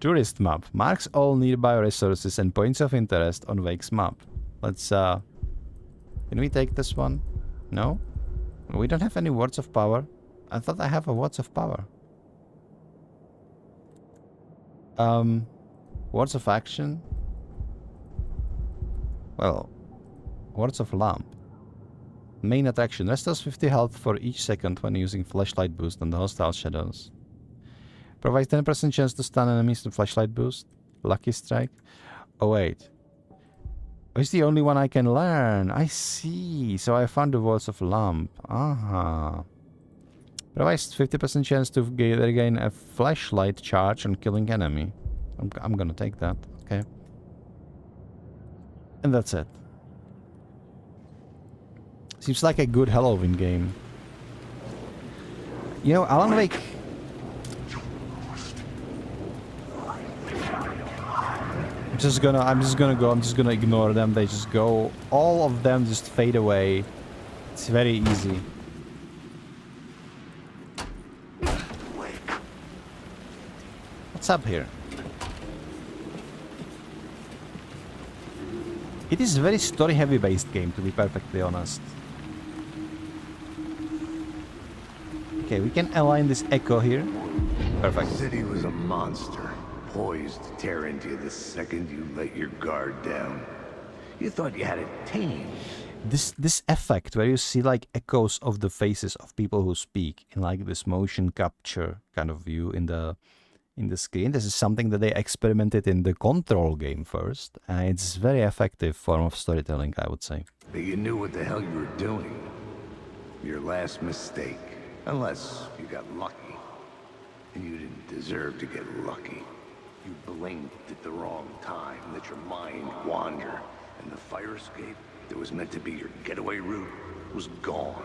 Tourist map. Marks all nearby resources and points of interest on Wake's map. Let's, Can we take this one? No? We don't have any words of power. I thought I have a words of power. Words of action? Well, words of lamp. Main attraction. Restores 50 health for each second when using flashlight boost on the hostile shadows. Provides 10% chance to stun enemies with flashlight boost. Lucky strike. Oh wait. Oh, it's the only one I can learn. I see. So I found the words of lamp. Aha. Provides 50% chance to regain a flashlight charge on killing enemy. I'm gonna take that. Okay. And that's it. Seems like a good Halloween game. You know, Alan Wake... I'm just gonna ignore them. They just go... All of them just fade away. It's very easy. What's up here? It is a very story-heavy based game, to be perfectly honest. Okay, we can align this echo here. Perfect. The city was a monster, poised to tear into you the second you let your guard down. You thought you had it tamed. This effect where you see like echoes of the faces of people who speak in like this motion capture kind of view in the screen. This is something that they experimented in the Control game first. It's a very effective form of storytelling, I would say. That you knew what the hell you were doing. Your last mistake. Unless you got lucky. And you didn't deserve to get lucky. You blinked at the wrong time, let your mind wander, And the fire escape that was meant to be your getaway route was gone.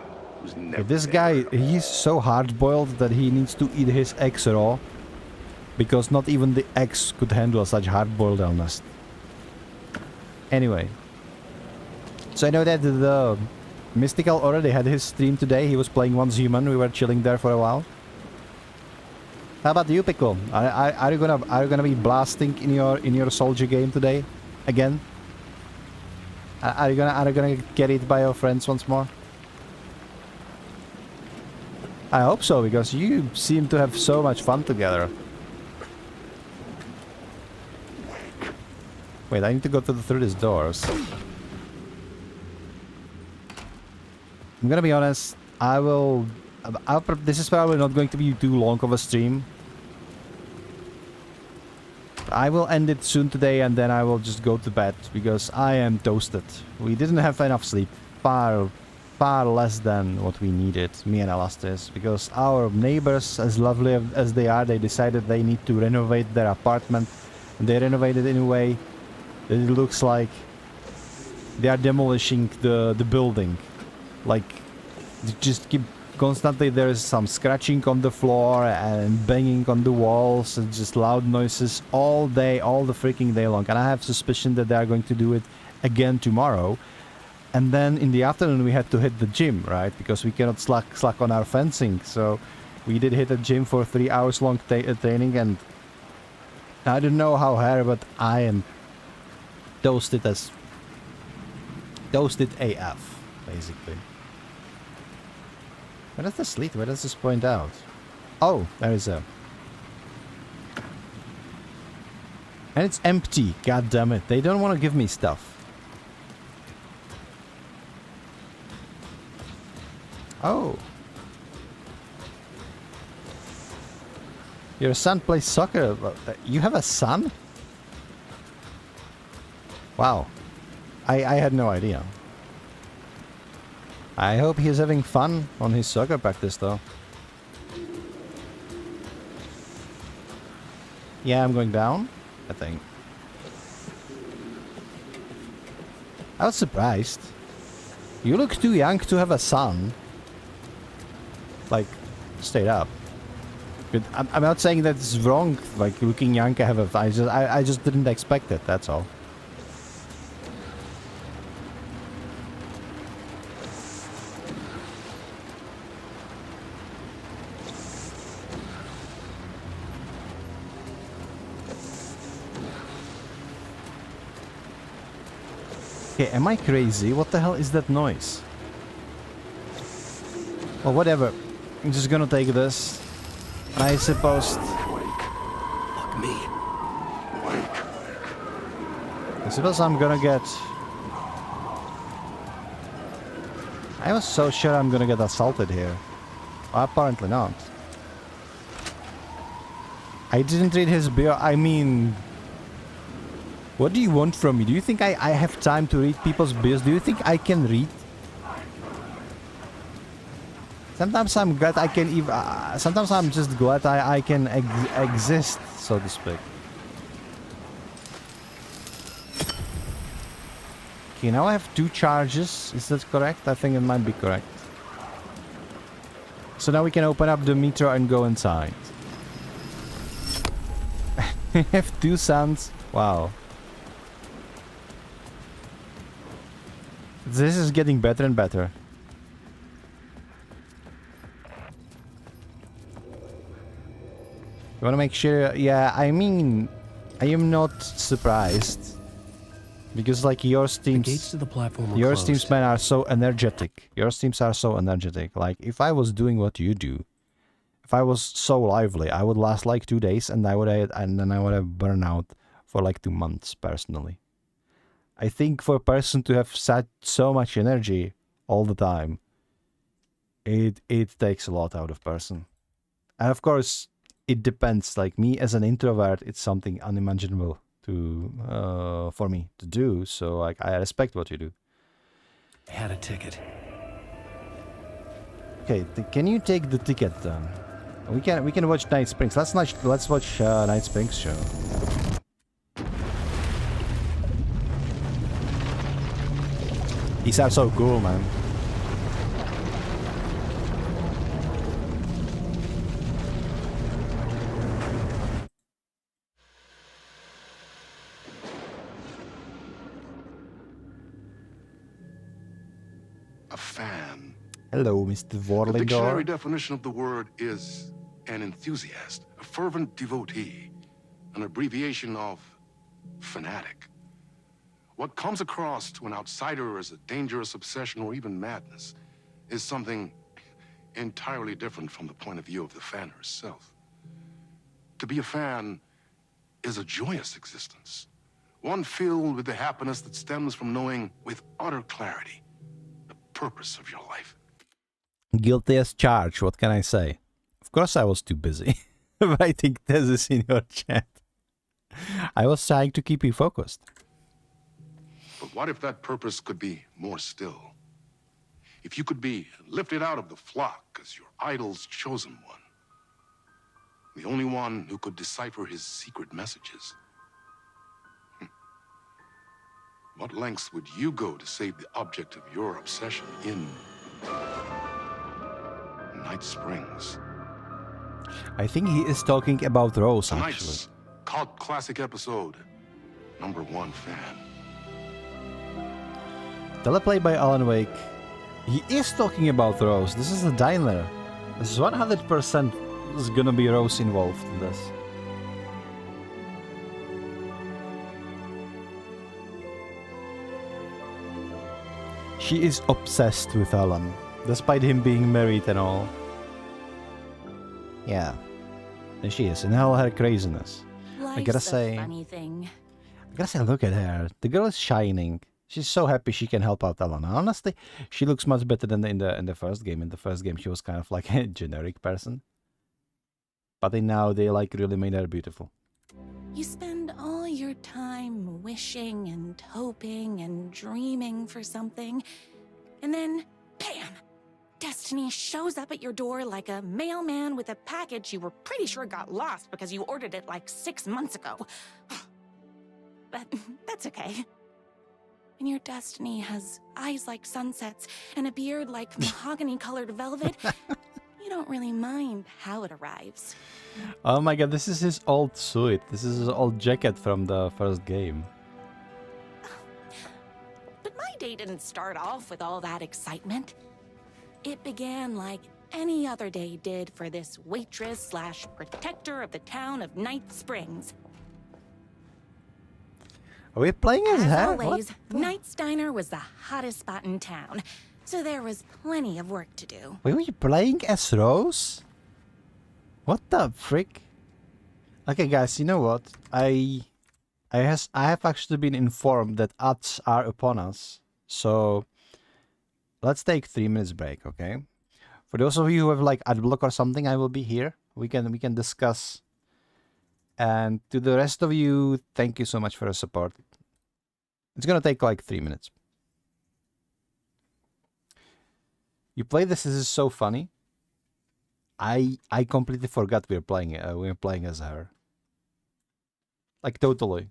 Was never This there. guy, he's so hard-boiled that he needs to eat his eggs raw. Because not even the eggs could handle such hard-boiled illness. Anyway. So I know that the Mystical already had his stream today. He was playing Once Human. We were chilling there for a while. How about you, Pickle? Are you gonna be blasting in your soldier game today? Again? Are you gonna get it by your friends once more? I hope so, because you seem to have so much fun together. Wait, I need to go through these doors. I'm gonna be honest, this is probably not going to be too long of a stream. I will end it soon today and then I will just go to bed because I am toasted. We didn't have enough sleep. Far less than what we needed, me and Elastis, because our neighbors, as lovely as they are, they decided they need to renovate their apartment. And they renovated in a way that it looks like they are demolishing the building. Like, they just keep constantly, there is some scratching on the floor and banging on the walls and just loud noises all day, all the freaking day long. And I have suspicion that they are going to do it again tomorrow. And then in the afternoon we had to hit the gym, right? Because we cannot slack on our fencing. So we did hit the gym for 3 hours long training, and I don't know how hair, but I am toasted AF, basically. Where does this lead? Where does this point out? Oh, there is a... And it's empty, god damn it. They don't want to give me stuff. Oh. Your son plays soccer. You have a son? Wow. I had no idea. I hope he's having fun on his soccer practice though. Yeah, I'm going down, I think. I was surprised. You look too young to have a son. Like, straight up. But I'm not saying that it's wrong, like looking young to have a... I just didn't expect it, that's all. Okay, am I crazy? What the hell is that noise? Well, whatever. I'm just gonna take this. I suppose... Fuck me. I suppose I'm gonna get... I was so sure I'm gonna get assaulted here. Well, apparently not. I didn't read his bio. I mean... What do you want from me? Do you think I have time to read people's bios? Do you think I can read? Sometimes I'm glad I can even... sometimes I'm just glad I can exist, so to speak. Okay, now I have 2 charges. Is that correct? I think it might be correct. So now we can open up the metro and go inside. I have 2 sons. Wow. This is getting better and better. You want to make sure... Yeah, I mean... I am not surprised. Because, like, your The gates teams... to the platform were Your closed. teams, man, are so energetic. Your teams are so energetic. Like, if I was doing what you do... If I was so lively, I would last, like, 2 days, and then I would have burned out for, like, 2 months, personally. I think for a person to have so much energy all the time, it takes a lot out of person. And of course, it depends. Like me as an introvert, it's something unimaginable to for me to do. So like I respect what you do. I had a ticket. Okay, can you take the ticket then? We can watch Night Springs. Let's watch Night Springs show. These are so cool, man. A fan. Hello, Mr. The dictionary Vorlindor. definition of the word is an enthusiast, a fervent devotee, an abbreviation of fanatic. What comes across to an outsider as a dangerous obsession or even madness is something entirely different from the point of view of the fan herself. To be a fan is a joyous existence, one filled with the happiness that stems from knowing with utter clarity the purpose of your life. Guilty as charged, what can I say? Of course I was too busy writing thesis in your chat. I was trying to keep you focused. But what if that purpose could be more still? If you could be lifted out of the flock as your idol's chosen one, the only one who could decipher his secret messages. What lengths would you go to save the object of your obsession in Night Springs? I think he is talking about Rose, actually. Tonight's cult classic episode, #1 fan. Teleplay by Alan Wake. He is talking about Rose. This is a diner. This is 100% is gonna be Rose involved in this. She is obsessed with Alan, despite him being married and all. Yeah. And she is in all her craziness. Life's I gotta a say, funny thing. look at her. The girl is shining. She's so happy she can help out Alan. Honestly, she looks much better than in the first game. In the first game, she was kind of like a generic person. But now they like really made her beautiful. You spend all your time wishing and hoping and dreaming for something, and then, bam! Destiny shows up at your door like a mailman with a package you were pretty sure got lost because you ordered it like 6 months ago. But that's okay. And your destiny has eyes like sunsets and a beard like mahogany-colored velvet. You don't really mind how it arrives. Oh my god, this is his old suit. This is his old jacket from the first game. But my day didn't start off with all that excitement. It began like any other day did for this waitress slash protector of the town of Night Springs. Are we playing as her? As always, Knight's Diner was the hottest spot in town, so there was plenty of work to do. Were we playing as Rose? What the frick? Okay, guys, you know what? I have actually been informed that ads are upon us, so let's take 3 minutes break, okay? For those of you who have like ad block or something, I will be here. We can discuss. And to the rest of you, thank you so much for your support. It's gonna take like 3 minutes. You play this is so funny. I completely forgot we're playing as her. Like totally.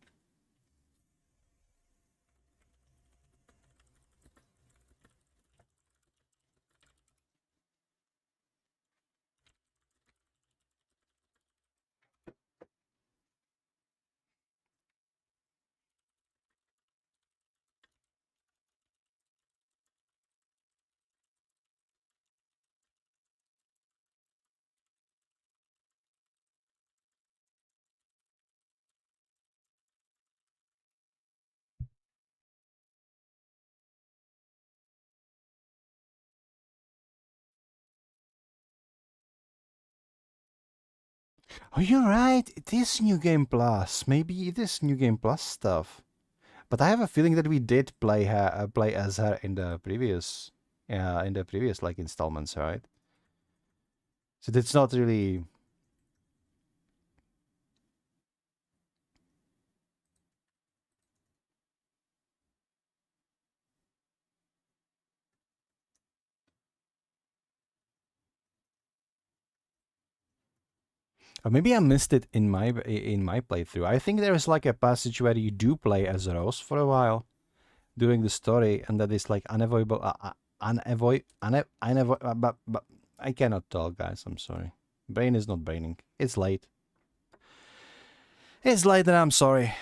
Oh, you're right. It is New Game Plus. Maybe it is New Game Plus stuff. But I have a feeling that we did play her, play as her in the previous like installments, right? So that's not really. Or maybe I missed it in my playthrough. I think there is like a passage where you do play as Rose for a while. doing the story, and that is like unavoidable. But I cannot talk, guys. I'm sorry. Brain is not braining. It's late. It's late, and I'm sorry.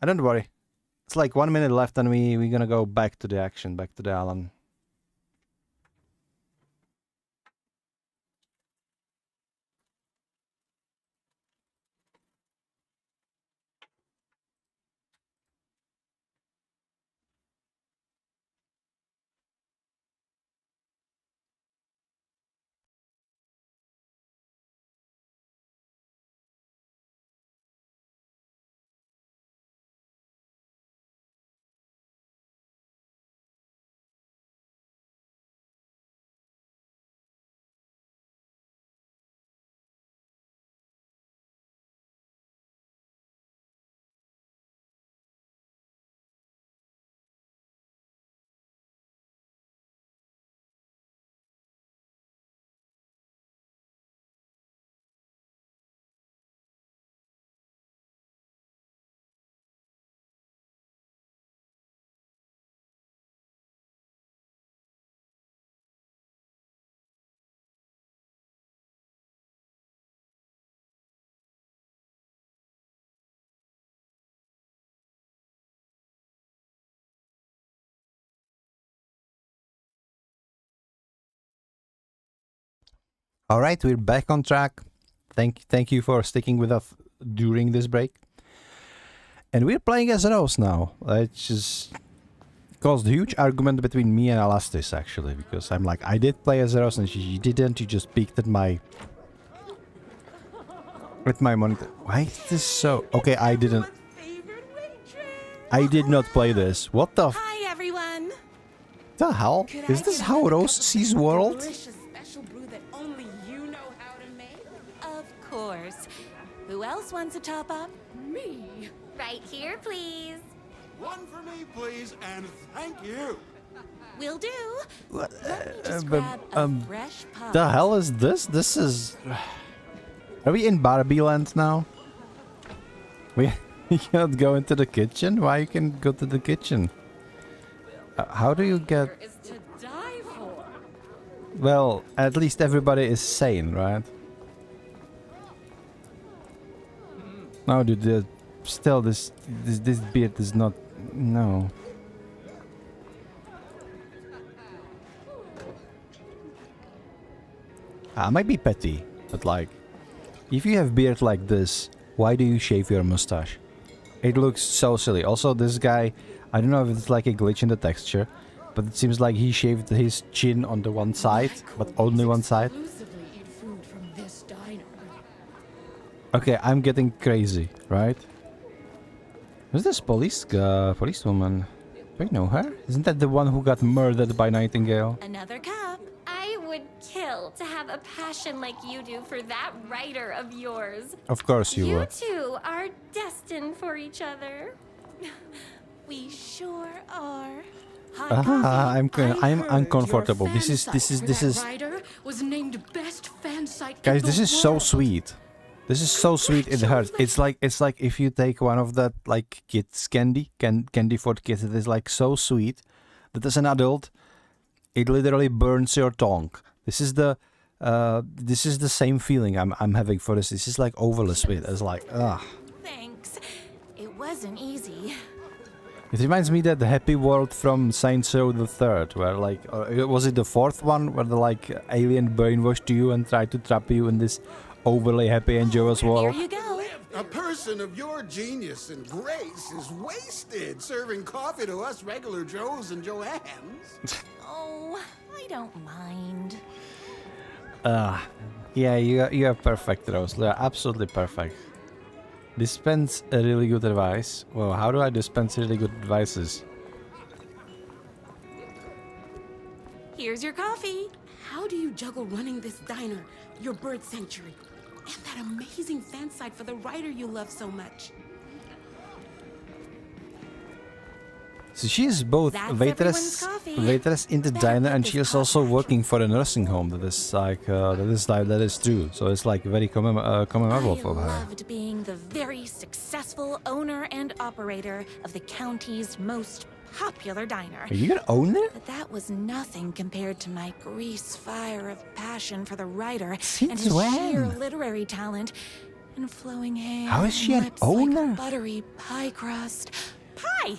And don't worry. It's like 1 minute left, and we're gonna go back to the action, back to the Alan. All right, we're back on track. Thank you for sticking with us during this break. And we're playing as Rose now, which just caused a huge argument between me and Alastis, actually, because I'm like, I did play as Rose and she didn't. You just peeked at my monitor. Why is this so? Okay, I didn't. I did not play this. What the? Hi, everyone. The hell? Is this how Rose sees world? Of course. Who else wants a top up? Me? Right here, please. One for me, please, and thank you. Will do. What? Let me just grab a fresh pop. The hell is this? This is. Are we in Barbie land now? We can't go into the kitchen? Why you can go to the kitchen? How do you get? Is to die for. Well, at least everybody is sane, right? No, dude. Still, this beard is not. No. I might be petty, but like, if you have beard like this, why do you shave your mustache? It looks so silly. Also, this guy, I don't know if it's like a glitch in the texture, but it seems like he shaved his chin on the one side, but only one side. Exclusively eat food from this diner. Okay, I'm getting crazy, right? Who's this policewoman? Do I know her? Isn't that the one who got murdered by Nightingale? Another cup. I would kill to have a passion like you do for that writer of yours. Of course you You would. two are destined for each other. We sure are. Hot I'm coffee. I'm uncomfortable. This is Writer was named best fan site. guys. in This the is so world. sweet. This is so sweet. It hurts. It's like if you take one of that like kids candy for kids. It is like so sweet that as an adult, it literally burns your tongue. This is the same feeling I'm having for this. This is like overly sweet. It's like Thanks. It wasn't easy. It reminds me that the Happy World from Saints Row the Third, where like was it the fourth one where the like alien brainwashed you and tried to trap you in this overly happy and joyous Here world. you go. A person of your genius and grace is wasted serving coffee to us regular Joes and Joannes. Oh, I don't mind. Yeah, you are perfect, Rose. You are absolutely perfect. Dispense a really good advice. Well, how do I dispense really good advices? Here's your coffee. How do you juggle running this diner, your bird sanctuary, and that amazing fan site for the writer you love so much? So she is both That's waitress, everyone's coffee. waitress in the Better diner, get and this she is pot also back. working for a nursing home. That is like that is true. So it's like very commemorable I for her. loved being the very successful owner and operator of the county's most popular diner. Are you gonna own it? But that was nothing compared to my grease fire of passion for the writer and Since his sheer when? literary talent and flowing hair. How is she and an lips owner? Like buttery pie crust. Pie!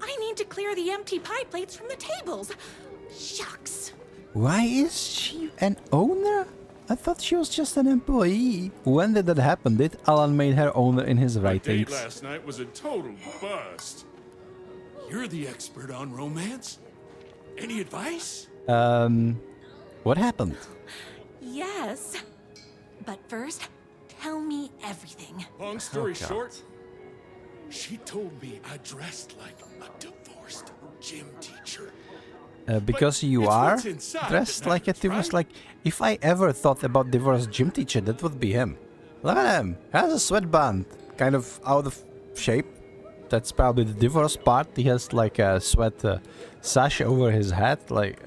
I need to clear the empty pie plates from the tables. Shucks. Why is she an owner? I thought she was just an employee. When did that happen? Did Alan make her owner in his My date writings? last night was a total bust. You're the expert on romance. Any advice? What happened? Yes. But first, tell me everything. Long story God. short, she told me I dressed like a divorced gym teacher. Because you it's are what's inside dressed that like a matters, divorce. right? Like, if I ever thought about divorced gym teacher, that would be him. Look at him. Has a sweatband, kind of out of shape. That's probably the divorce part. He has like a sweat sash over his head. Like,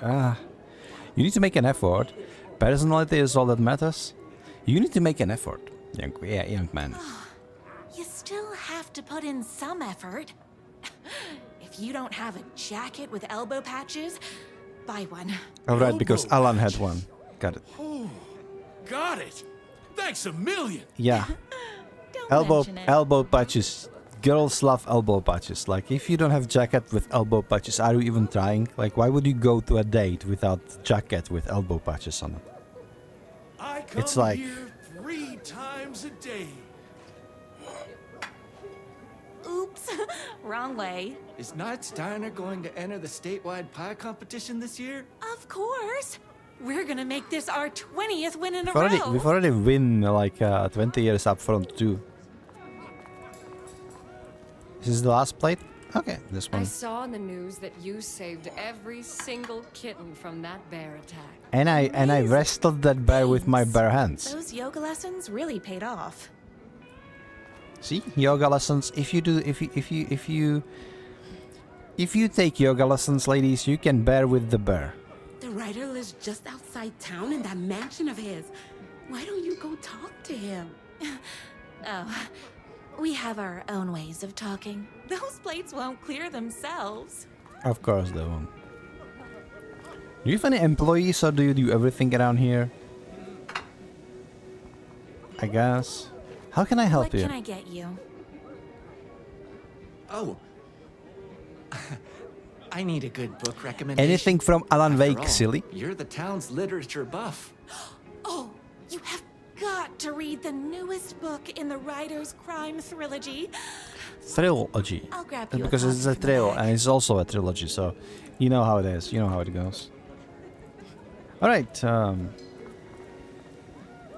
you need to make an effort. Personality is all that matters. You need to make an effort, young man. You still have to put in some effort. If you don't have a jacket with elbow patches, buy one. All right, because Elbow Alan had patches. one. Got it. Oh, got it. Thanks a million. Yeah. Don't mention it. Elbow patches. Girls love elbow patches. Like, if you don't have jacket with elbow patches, are you even trying? Like, why would you go to a date without jacket with elbow patches on it? I come It's like- here 3 times a day. Oops, wrong way. Is Knight's Diner going to enter the statewide pie competition this year? Of course. We're gonna make this our 20th win in a We've row. already win like 20 years up front too. This is the last plate? Okay, this I one. saw in the news that you saved every single kitten from that bear attack. And I wrestled that bear with my bare hands. Those yoga lessons really paid off. See, yoga lessons. If you take yoga lessons, ladies, you can bear with the bear. The writer lives just outside town in that mansion of his. Why don't you go talk to him? Oh, we have our own ways of talking. Those plates won't clear themselves. Of course they won't. Do you have any employees or do you do everything around here? I guess. How can I help What you? can I get you? Oh. I need a good book recommendation. Anything from Alan After Wake, all, silly? You're the town's literature buff. Oh, you have got to read the newest book in the writer's crime trilogy. Trilogy. I'll grab you a Because it's a copy from the trill back. and it's also a trilogy, so you know how it is. You know how it goes. Alright,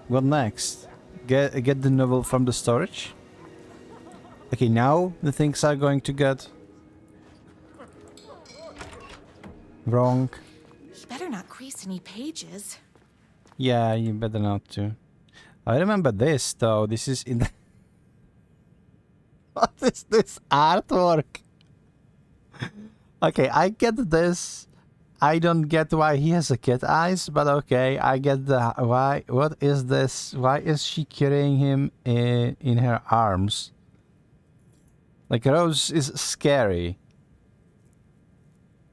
what next? Get the novel from the storage. Okay, now the things are going to get wrong. You better not crease any pages. Yeah, you better not to. I remember this though. This is in the what is this artwork? Okay, I get this. I don't get why he has a cat eyes, but okay, I get the why. What is this? Why is she carrying him in her arms? Like Rose is scary.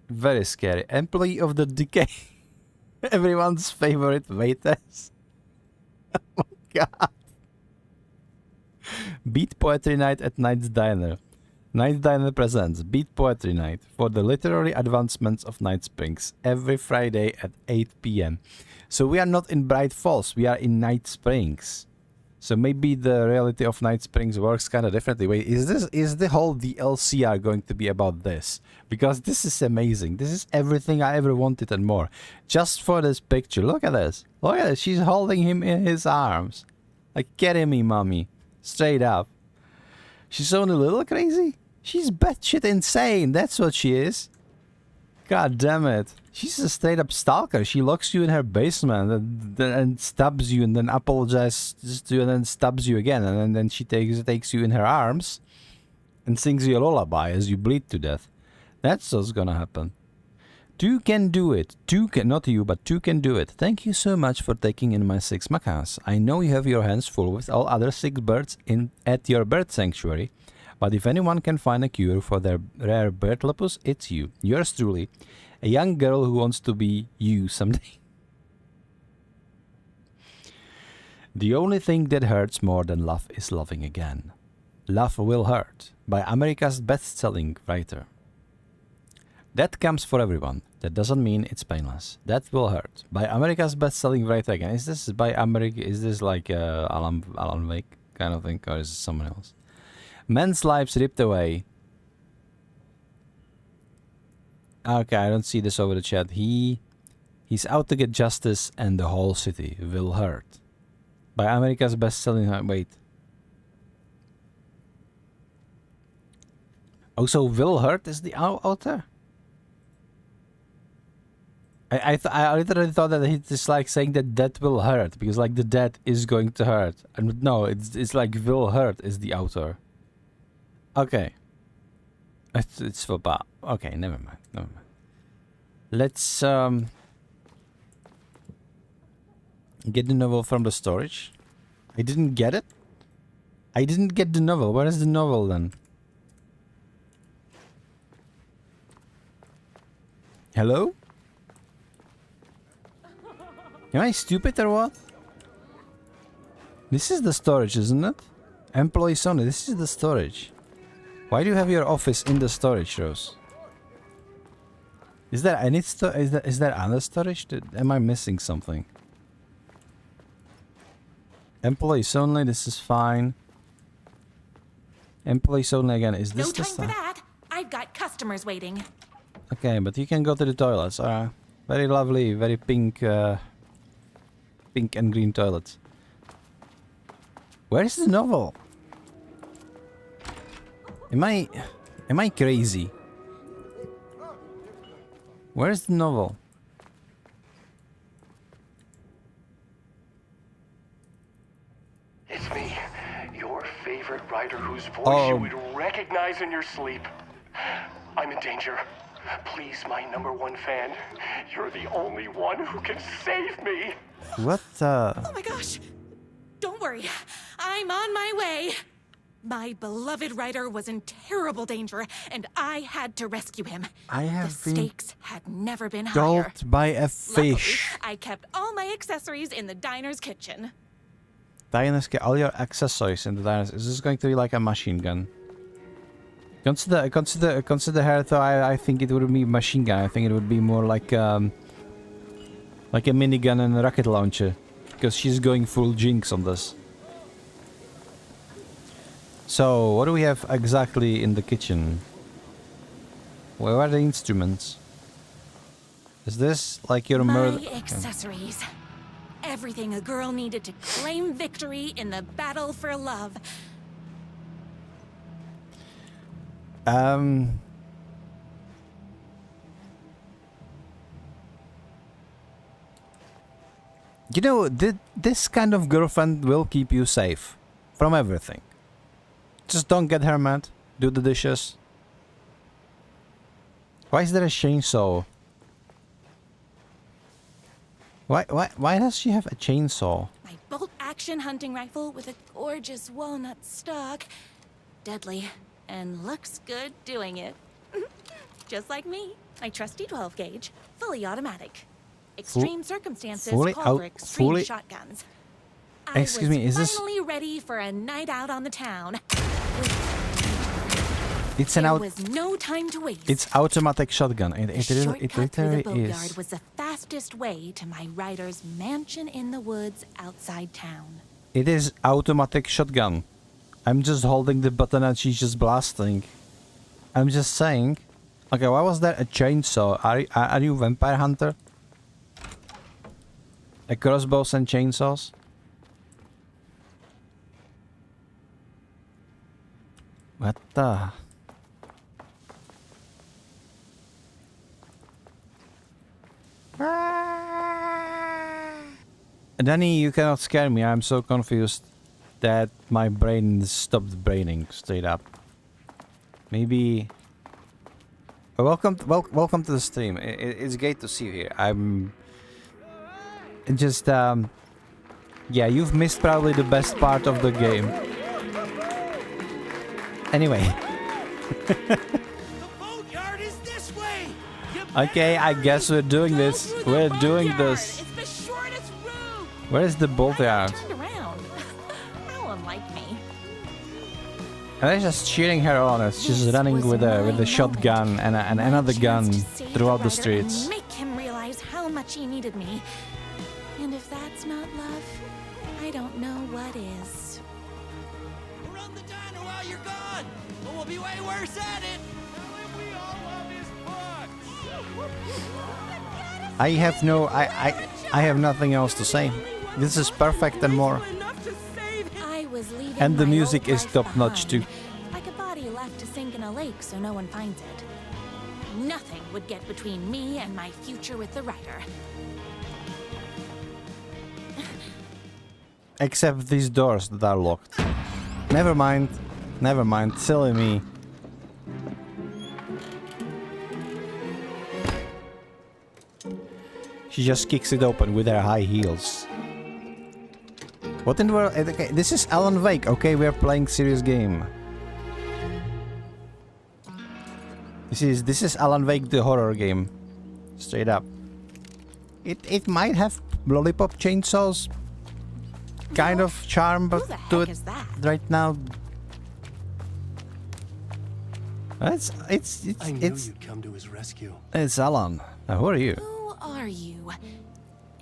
Very scary. Employee of the decade. Everyone's favorite waitress. Oh my god. Beat Poetry Night at Knight's Diner. Knight's Diner presents Beat Poetry Night for the literary advancements of Night Springs every Friday at 8 p.m. So we are not in Bright Falls, we are in Night Springs. So maybe the reality of Night Springs works kind of differently. Wait, is the whole DLC are going to be about this? Because this is amazing. This is everything I ever wanted and more. Just for this picture. Look at this. Look at this. She's holding him in his arms. Like, kidding me, mommy. Straight up. She's only a little crazy. She's batshit insane. That's what she is. God damn it. She's a straight up stalker. She locks you in her basement and stabs you and then apologizes to you and then stabs you again. And then she takes you in her arms and sings you a lullaby as you bleed to death. That's what's gonna happen. Two can do it. Not you, but two can do it. Thank you so much for taking in my 6 macaws. I know you have your hands full with all other 6 birds at your bird sanctuary, but if anyone can find a cure for their rare bird lupus, it's you. Yours truly, a young girl who wants to be you someday. The only thing that hurts more than love is loving again. Love Will Hurt, by America's best-selling writer. That comes for everyone. That doesn't mean it's painless. That Will Hurt, by America's best-selling writer again. Is this by America? Is this like Alan Wake kind of thing, or is it someone else? Men's lives ripped away. Okay, I don't see this over the chat. He's out to get justice, and the whole city will hurt. By America's best-selling. Wait. Oh, so Will Hurt is the author? I literally thought that it's like saying that will hurt, because like the death is going to hurt. And no, it's like Will Hurt is the author. Okay. It's for Bob. Okay, never mind. Let's get the novel from the storage. I didn't get it. I didn't get the novel. Where is the novel then? Hello? Am I stupid or what? This is the storage, isn't it? Employees only. This is the storage. Why do you have your office in the storage, Rose? Is there any is there other storage? Am I missing something? Employees only. This is fine. Employees only again. Is this no the time for that? I've got customers waiting. Okay, but you can go to the toilets. Very lovely, very pink, pink and green toilets. Where is the novel? Am I crazy? Where's the novel? It's me, your favorite writer whose voice you would recognize in your sleep. I'm in danger. Please, my #1 fan, you're the only one who can save me. What Oh my gosh! Don't worry, I'm on my way. My beloved writer was in terrible danger, and I had to rescue him. I have the been stakes had never been higher. gulped by a fish. Luckily, I kept all my accessories in the diner's kitchen. Diana's get all your accessories in the diners. Is this going to be like a machine gun? Consider her though. I think it would be machine gun. I think it would be more like a minigun and a rocket launcher, because she's going full Jinx on this. So what do we have exactly in the kitchen? Where are the instruments? Is this like your murder? My accessories. Everything a girl needed to claim victory in the battle for love. You know, this kind of girlfriend will keep you safe from everything. Just don't get her mad. Do the dishes. Why is there a chainsaw? Why does she have a chainsaw? My bolt-action hunting rifle with a gorgeous walnut stock. Deadly. And looks good doing it. Just like me. My trusty 12 gauge. Fully automatic. Extreme circumstances call for extreme shotguns. Excuse me, is this... finally ready for a night out on the town. It's an There was no time to waste. It's automatic shotgun. It literally the boatyard is. was the fastest way to my writer's mansion in the woods outside town. It is automatic shotgun. I'm just holding the button and she's just blasting. I'm just saying. Okay, why was there a chainsaw? Are you vampire hunter? A crossbows and chainsaws? What the? Danny, you cannot scare me. I'm so confused that my brain stopped braining straight up. Maybe Welcome to the stream. It's great to see you here. I'm just yeah, you've missed probably the best part of the game. Anyway. Okay, I guess we're doing this. We're doing this. Where is the boatyard? No one like me. And they're just cheering her on. She's running with a shotgun and another gun throughout the streets. Make him realize how much he needed me. And if that's not love, I don't know what is. Run the diner while you're gone, or we'll be way worse at it. We all love his books. I have nothing else to say. This is perfect and more. And the music is top notch too. Like a body left to sink in a lake so no one finds it. Nothing would get between me and my future with the writer. Except these doors that are locked. Never mind. Never mind. Silly me. She just kicks it open with her high heels. What in the world? Okay, this is Alan Wake. Okay, we are playing serious game. This is Alan Wake, the horror game. Straight up. It might have lollipop chainsaws kind of charm, but to it right now. It's I knew you'd come to his rescue. It's Alan. Who are you? Who are you?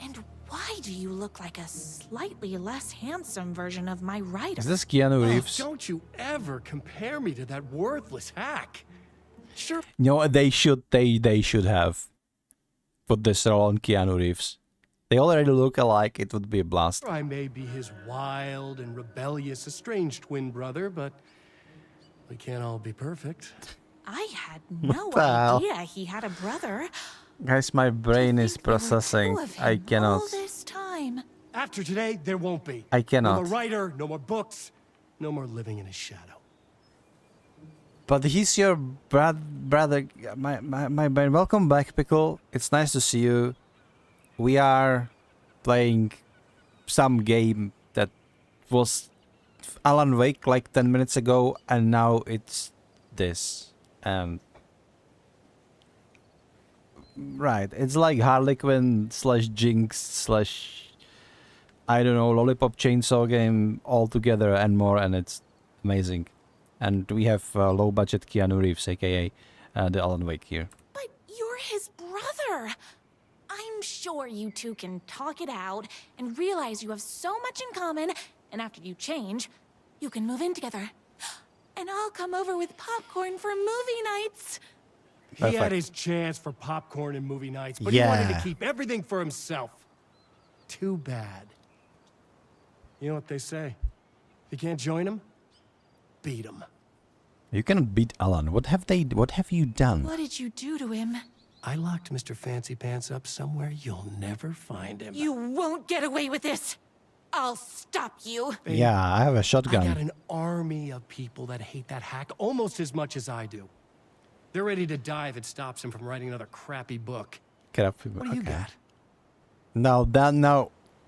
And why do you look like a slightly less handsome version of my writer? Is this Keanu Reeves? Don't you ever compare me to that worthless hack. Sure. No, they should have put this role on Keanu Reeves. They already look alike. It would be a blast. I may be his wild and rebellious estranged twin brother, but we can't all be perfect. I had no idea he had a brother. Guys, my brain is processing. I cannot. All this time. After today, there won't be. I cannot. No more writer, no more books, no more living in his shadow. But he's your brother. My brain. Welcome back, Pickle. It's nice to see you. We are playing some game that was Alan Wake like 10 minutes ago, and now it's this. Right, it's like Harley Quinn / Jinx / I don't know, Lollipop Chainsaw game all together and more, and it's amazing. And we have low budget Keanu Reeves, aka the Alan Wake here. But you're his brother. I'm sure you two can talk it out and realize you have so much in common, and after you change, you can move in together. And I'll come over with popcorn for movie nights. He had his chance for popcorn and movie nights, but he wanted to keep everything for himself. Too bad. You know what they say? If you can't join him, beat him. You cannot beat Alan. What have you done? What did you do to him? I locked Mr. Fancy Pants up somewhere you'll never find him. You won't get away with this. I'll stop you. Yeah, I have a shotgun. I got an army of people that hate that hack almost as much as I do. They're ready to die if it stops him from writing another crappy book. What do you got?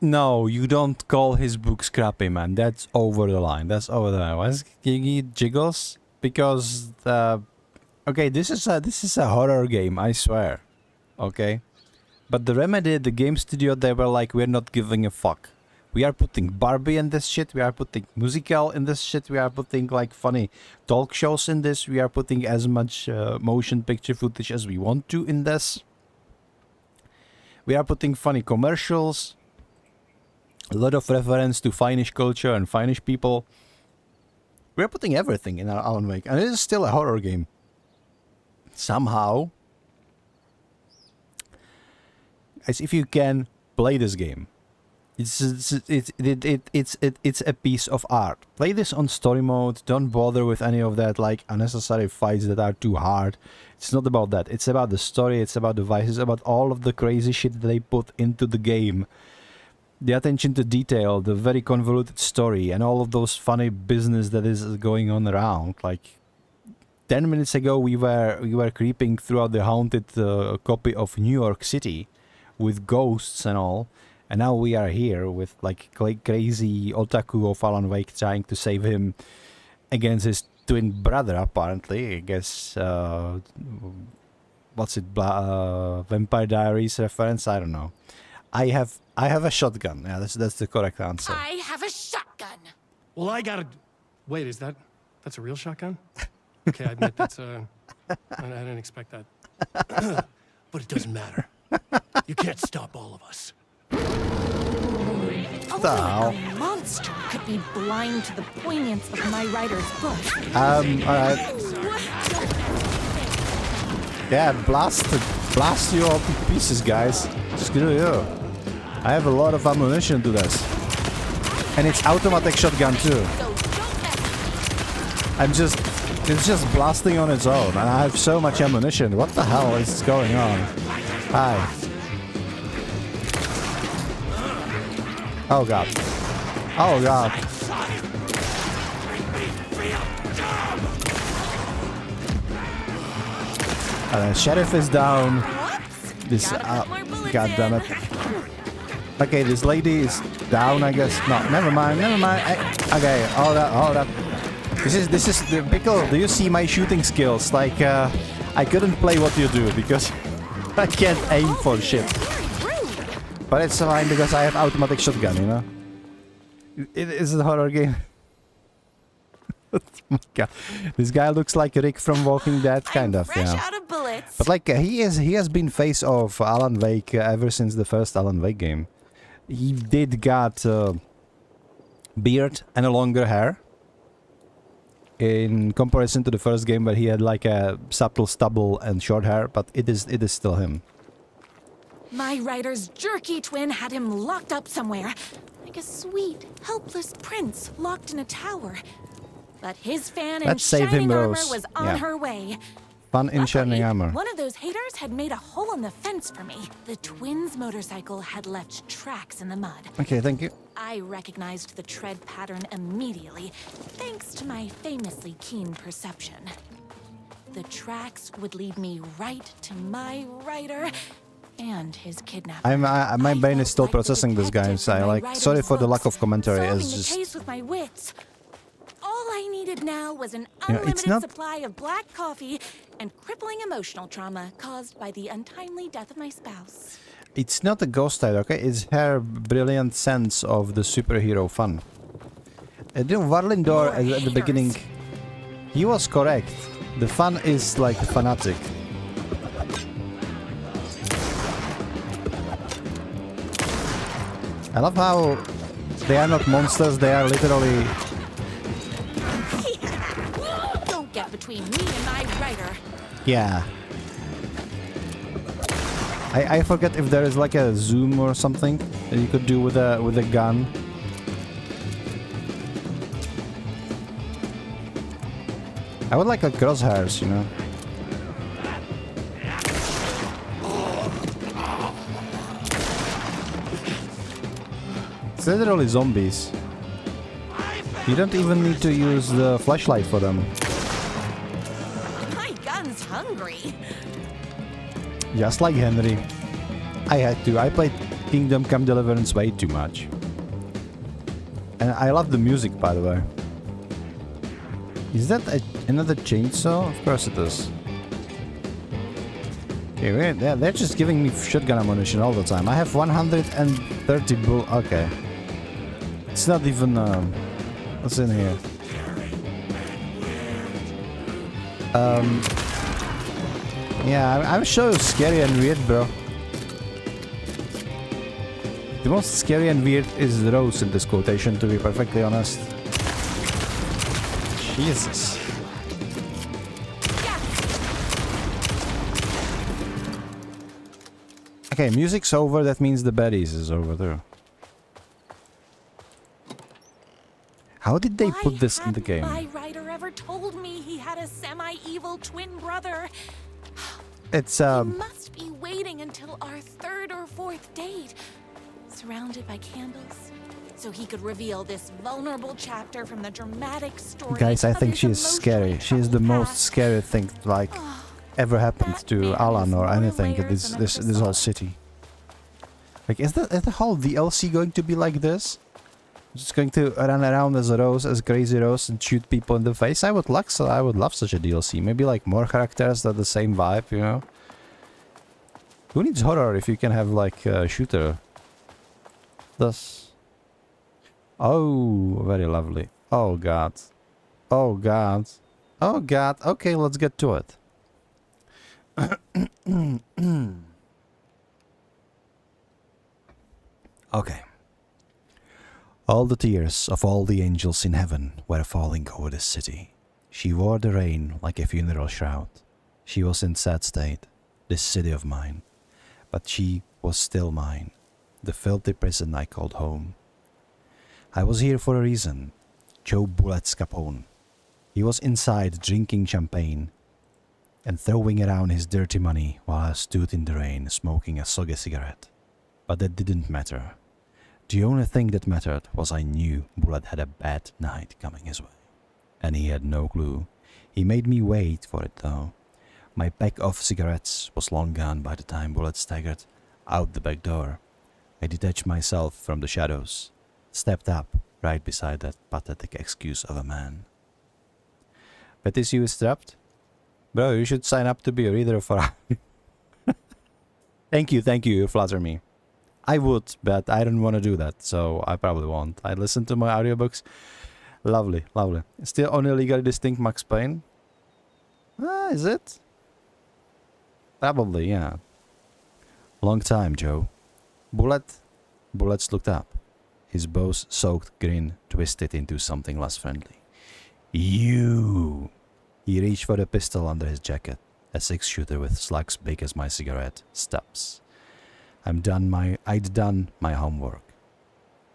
No, you don't call his book scrappy, man. That's over the line. That's over the line. What's Gigi jiggles? Because okay, this is a horror game, I swear. Okay, but the Remedy, the game studio, they were like, we're not giving a fuck. We are putting Barbie in this shit. We are putting musical in this shit. We are putting like funny talk shows in this. We are putting as much motion picture footage as we want to in this. We are putting funny commercials. A lot of reference to Finnish culture and Finnish people. We are putting everything in our Alan Wake, and it is still a horror game. Somehow, as if you can play this game. It's a piece of art. Play this on story mode. Don't bother with any of that like unnecessary fights that are too hard. It's not about that. It's about the story. It's about the devices. About all of the crazy shit that they put into the game. The attention to detail, the very convoluted story, and all of those funny business that is going on around. Like, 10 minutes ago we were creeping throughout the haunted copy of New York City with ghosts and all, and now we are here with like crazy otaku of Alan Wake trying to save him against his twin brother, apparently. I guess what's it, Vampire Diaries reference? I don't know. I have a shotgun. Yeah, that's the correct answer. I have a shotgun. Well, I gotta... Wait, that's a real shotgun? Okay, I admit that's I didn't expect that. But it doesn't matter. You can't stop all of us. Only a monster could be blind to the poignance of my writer's book. Alright. Yeah, blast you all to pieces, guys. Screw you. I have a lot of ammunition to this. And it's automatic shotgun too. It's just blasting on its own, and I have so much ammunition. What the hell is going on? Hi. Oh god. Oh god. The sheriff is down. This god damn it. Okay, this lady is down, I guess. No, never mind. Okay, hold up. This is the pickle. Do you see my shooting skills? Like, I couldn't play what you do because I can't aim for shit. But it's fine because I have automatic shotgun, you know? It is a horror game. Oh my god. This guy looks like Rick from Walking Dead, kind of, yeah. Out of bullets. But like, he has been face of Alan Wake ever since the first Alan Wake game. He did got beard and a longer hair. In comparison to the first game where he had like a subtle stubble and short hair, but it is still him. My writer's jerky twin had him locked up somewhere, like a sweet, helpless prince locked in a tower. But his fan in shining armor was on her way. Fun in shining armor. One of those haters had made a hole in the fence for me. The twins' motorcycle had left tracks in the mud. Okay, thank you. I recognized the tread pattern immediately, thanks to my famously keen perception. The tracks would lead me right to my writer and his kidnapper. My brain is still processing this, guys. Sorry for the lack of commentary. It's just the case with my wits. All I needed now was an unlimited supply of black coffee and crippling emotional trauma caused by the untimely death of my spouse. It's not a ghost type, okay? It's her brilliant sense of the superhero fun. Warlindor at the beginning, he was correct. The fun is like fanatic. I love how they are not monsters, they are literally... Don't get between me and my writer. Yeah. I forget if there is like a zoom or something that you could do with a gun. I would like crosshairs, you know. It's literally zombies. You don't even need to use the flashlight for them. My gun's hungry. Just like Henry. I had to. I played Kingdom Come Deliverance way too much. And I love the music, by the way. Is that another chainsaw? Of course it is. Okay, they're just giving me shotgun ammunition all the time. I have 130 bull... Okay. It's not even... what's in here? Yeah, I'm sure scary and weird, bro. The most scary and weird is Rose in this quotation, to be perfectly honest. Jesus. Okay, music's over, that means the baddies is over there. How did they put this in the game? My writer ever told me he had a semi-evil twin brother. It's He must be waiting until our third or fourth date, surrounded by candles, so he could reveal this vulnerable chapter from the dramatic story. Guys, I of think his she is scary. She is the most past. scary thing like ever happened to Alan or anything in this whole city. Like, is the whole DLC going to be like this? Just going to run around as a Rose, as Crazy Rose, and shoot people in the face? I would love such a DLC. Maybe like more characters that the same vibe, you know? Who needs horror if you can have like a shooter? Thus. Oh, very lovely. Oh god. Oh god. Oh god. Okay, let's get to it. Okay. All the tears of all the angels in heaven were falling over the city. She wore the rain like a funeral shroud. She was in sad state, this city of mine. But she was still mine, the filthy prison I called home. I was here for a reason. Joe Bullets Capone. He was inside drinking champagne and throwing around his dirty money while I stood in the rain smoking a soggy cigarette. But that didn't matter. The only thing that mattered was I knew Bullet had a bad night coming his way. And he had no clue. He made me wait for it though. My pack of cigarettes was long gone by the time Bullet staggered out the back door. I detached myself from the shadows, stepped up right beside that pathetic excuse of a man. Betty's you is trapped? Bro, you should sign up to be a reader for... Thank you, you flatter me. I would, but I don't want to do that, so I probably won't. I listen to my audiobooks. Lovely, lovely. Still only legally distinct Max Payne? Is it? Probably, yeah. Long time, Joe. Bullets looked up. His bow-soaked grin twisted into something less friendly. You! He reached for the pistol under his jacket, a six-shooter with slugs big as my cigarette stubs. I'd done my homework.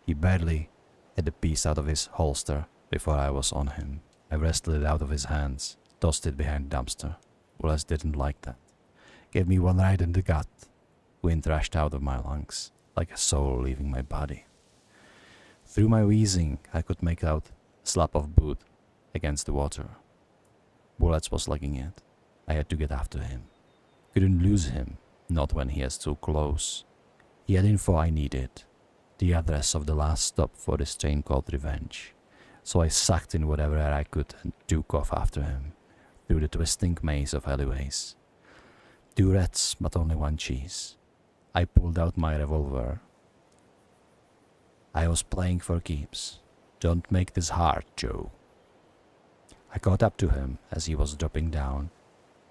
He barely had the piece out of his holster before I was on him. I wrestled it out of his hands, tossed it behind the dumpster. Wallace didn't like that. Gave me one right in the gut. Wind rushed out of my lungs, like a soul leaving my body. Through my wheezing, I could make out a slap of boot against the water. Bullets was lugging it. I had to get after him. Couldn't lose him, not when he was too close. He had info I needed, the address of the last stop for this train called Revenge. So I sucked in whatever air I could and took off after him, through the twisting maze of alleyways. 2 rats, but only 1 cheese. I pulled out my revolver. I was playing for keeps. Don't make this hard, Joe. I caught up to him as he was dropping down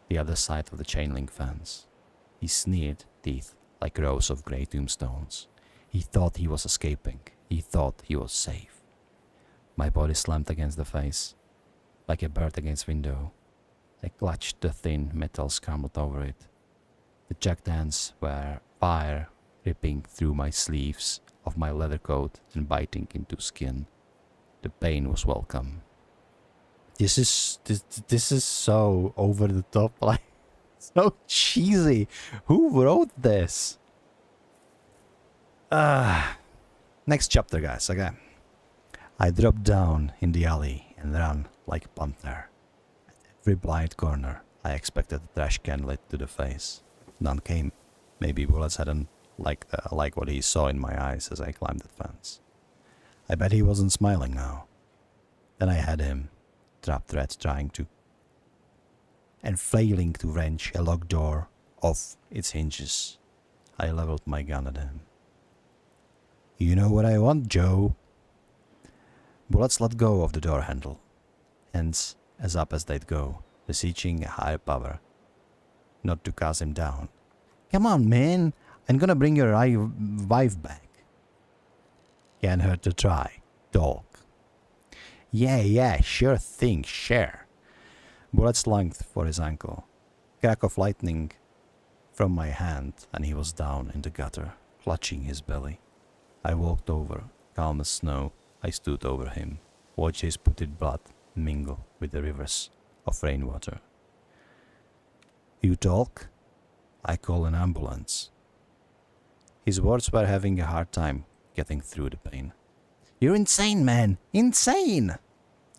the other side of the chain link fence. He sneered, teeth like rows of grey tombstones. He thought he was escaping. He thought he was safe. My body slammed against the face, like a bird against window. I clutched the thin metal scrambled over it. The jagged ends were fire ripping through my sleeves of my leather coat and biting into skin. The pain was welcome. This is so over the top, like so cheesy. Who wrote this? Next chapter, guys. Okay. I dropped down in the alley and ran like a panther. At every blind corner, I expected a trash can lit to the face. None came. Maybe bullets hadn't like what he saw in my eyes as I climbed the fence. I bet he wasn't smiling now. Then I had him, trapped rat trying to and flailing to wrench a locked door off its hinges. I leveled my gun at him. You know what I want, Joe? Bullets let go of the door handle, hands as up as they'd go, beseeching a higher power not to cast him down. Come on, man, I'm gonna bring your wife back. Can't hurt to try, dog. Yeah, sure thing, share. Bullets lunged for his ankle. Crack of lightning from my hand, and he was down in the gutter, clutching his belly. I walked over, calm as snow. I stood over him, watched his putrid blood mingle with the rivers of rainwater. You talk? I call an ambulance. His words were having a hard time getting through the pain. You're insane, man. Insane!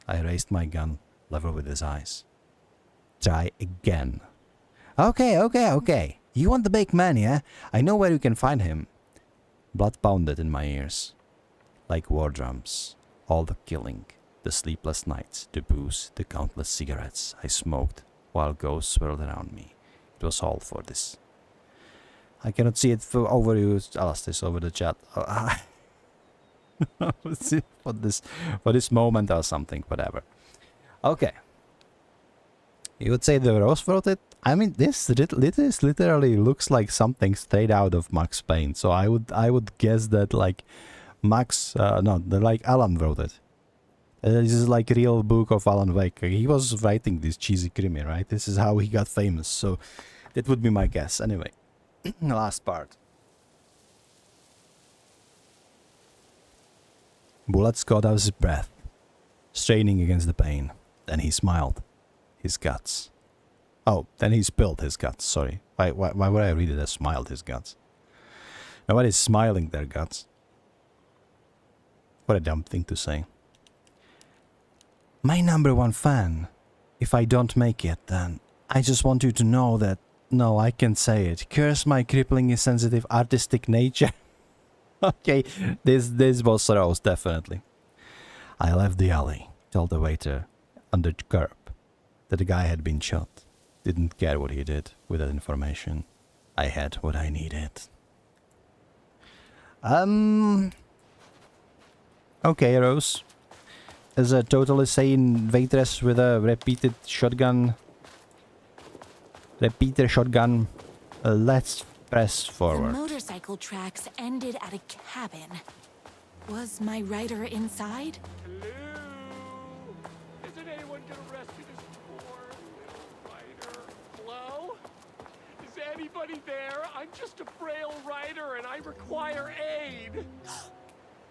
I raised my gun, level with his eyes. Try again. Okay. You want the big man, yeah? I know where you can find him. Blood pounded in my ears. Like war drums. All the killing, the sleepless nights, the booze, the countless cigarettes I smoked while ghosts swirled around me. It was all for this. I cannot see it for over you, Alastis, over the chat. for this moment or something, whatever. Okay. You would say the Rose wrote it? I mean, this literally looks like something straight out of Max Payne. So I would guess that like Alan wrote it. This is like a real book of Alan Wake. He was writing this cheesy crimi, right? This is how he got famous. So that would be my guess. Anyway, the last part. Bullets caught out his breath, straining against the pain. Then he smiled. His guts. Oh, then he spilled his guts. Sorry. Why would I read it as smiled his guts? Nobody's smiling their guts. What a dumb thing to say. My #1 fan. If I don't make it, then I just want you to know that, no, I can say it. Curse my crippling insensitive artistic nature. Okay, this was Rose, definitely. I left the alley, told the waiter under the curb that the guy had been shot. Didn't care what he did with that information. I had what I needed. Okay, Rose. As a totally sane waitress with a repeater shotgun, let's press forward. The motorcycle tracks ended at a cabin. Was my rider inside? Hello? Isn't anyone gonna rescue this poor little rider? Hello? Is anybody there? I'm just a frail rider and I require aid.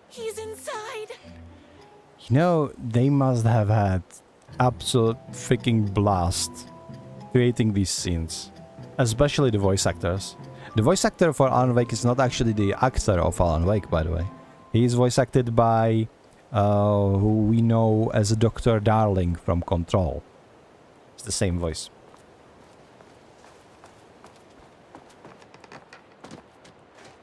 He's inside. You know, they must have had absolute freaking blast creating these scenes. Especially the voice actors. The voice actor for Alan Wake is not actually the actor of Alan Wake, by the way. He is voice acted by who we know as Dr. Darling from Control. It's the same voice.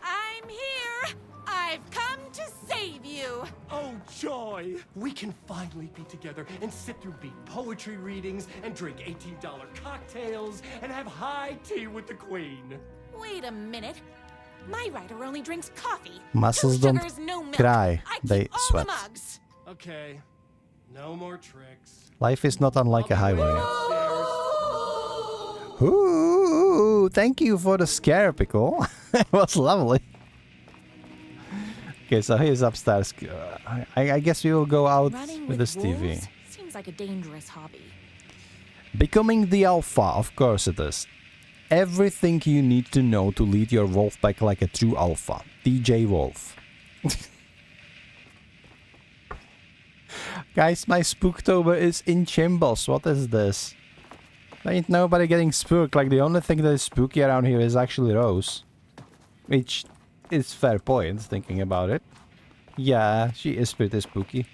I'm here. I've come to save you. Oh, joy! We can finally be together and sit through beat poetry readings and drink $18 cocktails and have high tea with the queen. Wait a minute. My rider only drinks coffee. Muscles Two don't sugars, no milk. cry, I keep they all sweat. The mugs. Okay, no more tricks. Life is not unlike a highway. Upstairs. Ooh, thank you for the scare, Pickle. It was lovely. Okay, so he's upstairs. I guess we will go out Running with this TV. wolves seems like a dangerous hobby. Becoming the alpha, of course it is. Everything you need to know to lead your wolf pack like a true alpha. DJ Wolf. Guys, my Spooktober is in shambles. What is this? Ain't nobody getting spooked. Like, the only thing that is spooky around here is actually Rose. Which is fair point, thinking about it. Yeah, she is pretty spooky.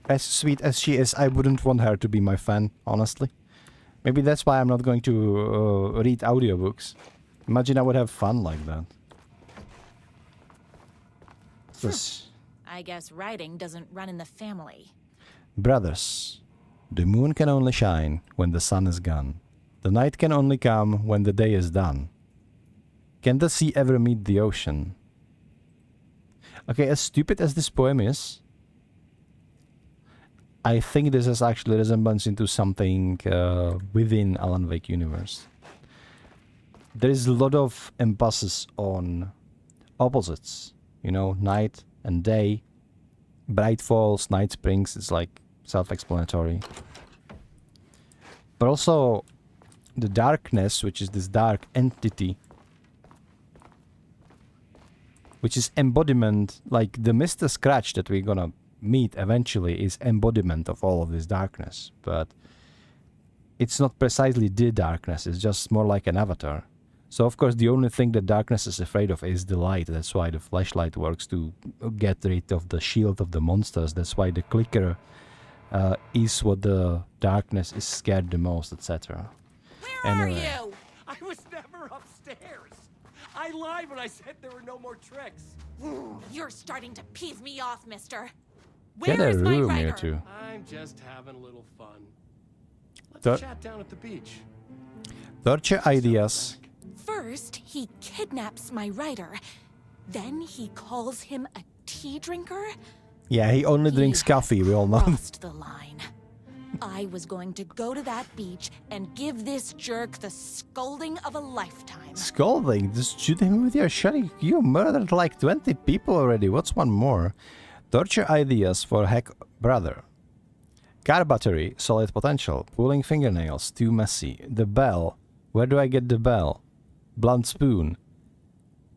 As sweet as she is, I wouldn't want her to be my fan, honestly. Maybe that's why I'm not going to read audiobooks. Imagine I would have fun like that. I guess writing doesn't run in the family. Brothers, the moon can only shine when the sun is gone. The night can only come when the day is done. Can the sea ever meet the ocean? Okay, as stupid as this poem is, I think this is actually resemblance into something within Alan Wake universe. There is a lot of emphasis on opposites, you know, night and day. Bright falls, night springs, it's like self-explanatory. But also the darkness, which is this dark entity, which is embodiment, like the Mr. Scratch that we're gonna meet eventually is embodiment of all of this darkness, but it's not precisely the darkness, it's just more like an avatar. So of course the only thing that darkness is afraid of is the light. That's why the flashlight works to get rid of the shield of the monsters. That's why the clicker is what the darkness is scared the most, etc. Where are you? I was never upstairs. I lied when I said there were no more tricks. You're starting to piss me off, mister. Get Where a is my room here writer? too. I'm just having a little fun. Let's chat down at the beach. Torture ideas. First, he kidnaps my writer. Then he calls him a tea drinker. Yeah, he only drinks coffee, we all know. Crossed the line. I was going to go to that beach and give this jerk the scolding of a lifetime. Scolding? Just shoot him with your shotty. You murdered like 20 people already. What's one more? Torture ideas for hack brother. Car battery, solid potential. Pulling fingernails, too messy. The bell. Where do I get the bell? Blunt spoon.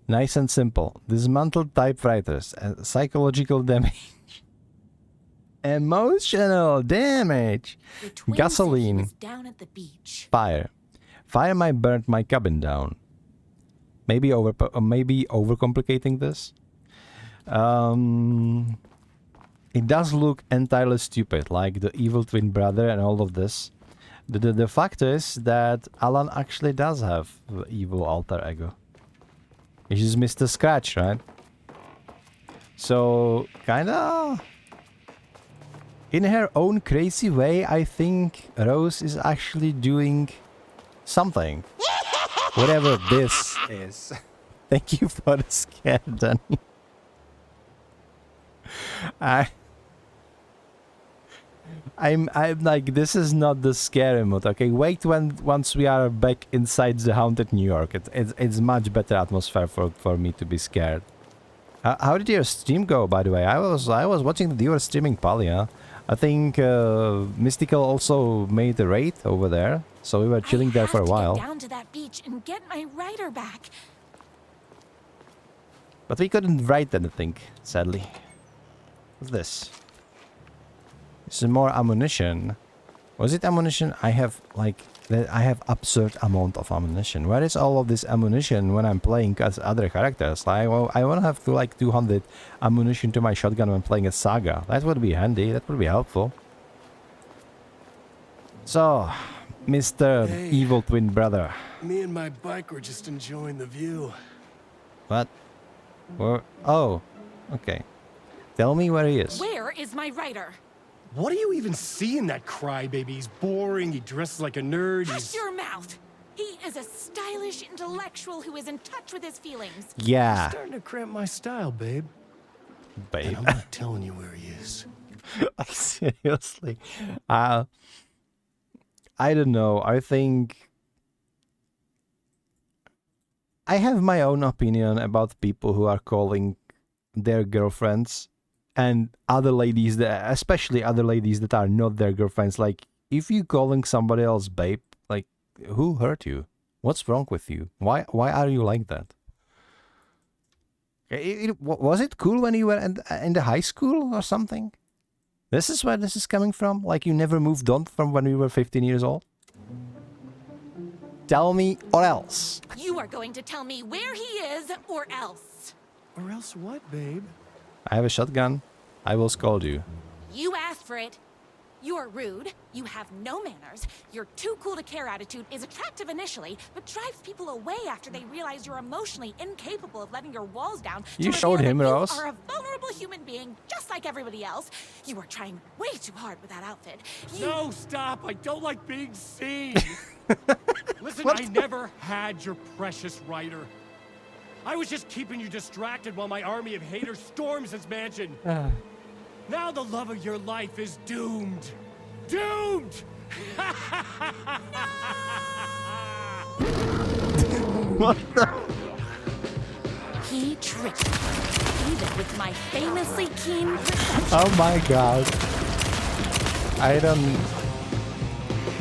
Nice and simple. Dismantled typewriters. Psychological damage. Emotional damage. Gasoline. Was down at the beach. Fire. Fire might burn my cabin down. Maybe overcomplicating this. It does look entirely stupid, like the evil twin brother and all of this. The fact is that Alan actually does have the evil alter ego. He's just Mr. Scratch, right? So, kinda... in her own crazy way, I think Rose is actually doing something. Whatever this is. Thank you for the scare, Danny. I'm like, this is not the scary mode, okay? Wait once we are back inside the haunted New York. It's much better atmosphere for me to be scared. How did your stream go, by the way? I was watching that you were streaming Palia. I think Mystical also made a raid over there, so we were chilling there for a while. Get down to that beach and get my writer back. But we couldn't write anything, sadly. What's this? This is more ammunition. Was it ammunition? I have absurd amount of ammunition. Where is all of this ammunition when I'm playing as other characters? I want to have like 200 ammunition to my shotgun when playing a Saga. That would be handy. That would be helpful. So, Mr. Hey, Evil Twin Brother. Me and my bike were just enjoying the view. What? Where? Oh, okay. Tell me where he is. Where is my writer? What do you even see in that crybaby? He's boring, he dresses like a nerd, Hush your mouth! He is a stylish intellectual who is in touch with his feelings. Yeah. You're starting to cramp my style, babe. Babe. And I'm not telling you where he is. Like, seriously. I don't know. I think... I have my own opinion about people who are calling their girlfriends and other ladies, especially other ladies that are not their girlfriends. Like, if you calling somebody else babe, like, who hurt you? What's wrong with you? Why are you like that? Was it cool when you were in the high school or something? This is where this is coming from? Like you never moved on from when you were 15 years old? Tell me or else. You are going to tell me where he is or else. Or else what, babe? I have a shotgun. I will scold you. You asked for it. You're rude, you have no manners, your too cool to care attitude is attractive initially, but drives people away after they realize you're emotionally incapable of letting your walls down. You showed him, Rose. You are a vulnerable human being, just like everybody else. You are trying way too hard with that outfit. No, stop! I don't like being seen! Listen, I never had your precious writer. I was just keeping you distracted while my army of haters storms his mansion. Now the love of your life is doomed. Doomed! What the? He tricked me, even with my famously keen perception. Oh my god. I don't...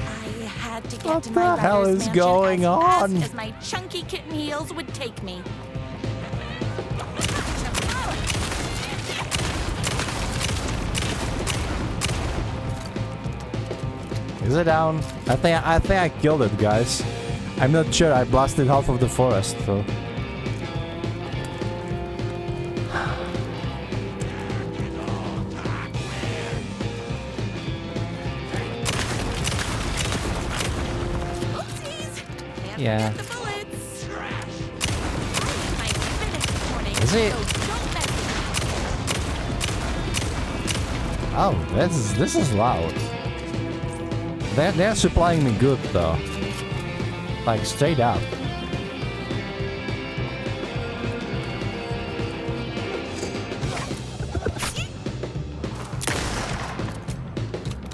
I had to get What to the my hell writer's is mansion going as on? fast as my chunky kitten heels would take me. Is it down? I think I killed it, guys. I'm not sure. I blasted half of the forest, so. Yeah. Is it? Oh, this is loud. They're supplying me good though. Like straight up.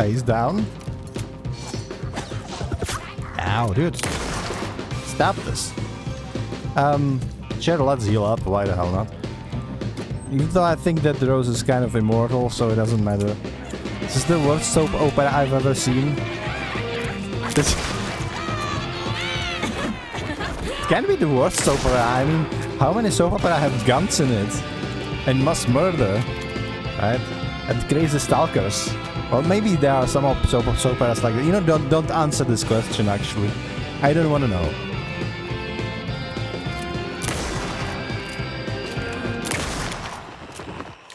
He's down. Ow, dude. Stop this. Sure, let's heal up. Why the hell not? Even though I think that Rose is kind of immortal, so it doesn't matter. This is the worst soap opera I've ever seen. This it can be the worst soap opera. I mean, how many soap opera have guns in it? And mass murder, right? And crazy stalkers. Well, maybe there are some soap operas like that. You know, don't answer this question, actually. I don't want to know.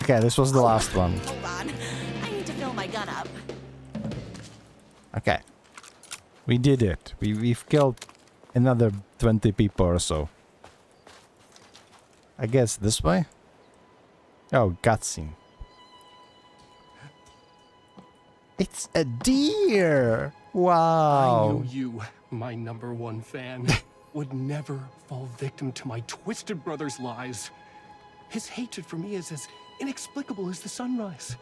Okay, this was the last one. Hold on. I need to fill my gun up. Okay. We did it. We've killed another 20 people or so. I guess this way? Oh, cutscene. It's a deer! Wow. I knew you, my #1 fan, would never fall victim to my twisted brother's lies. His hatred for me is as inexplicable as the sunrise.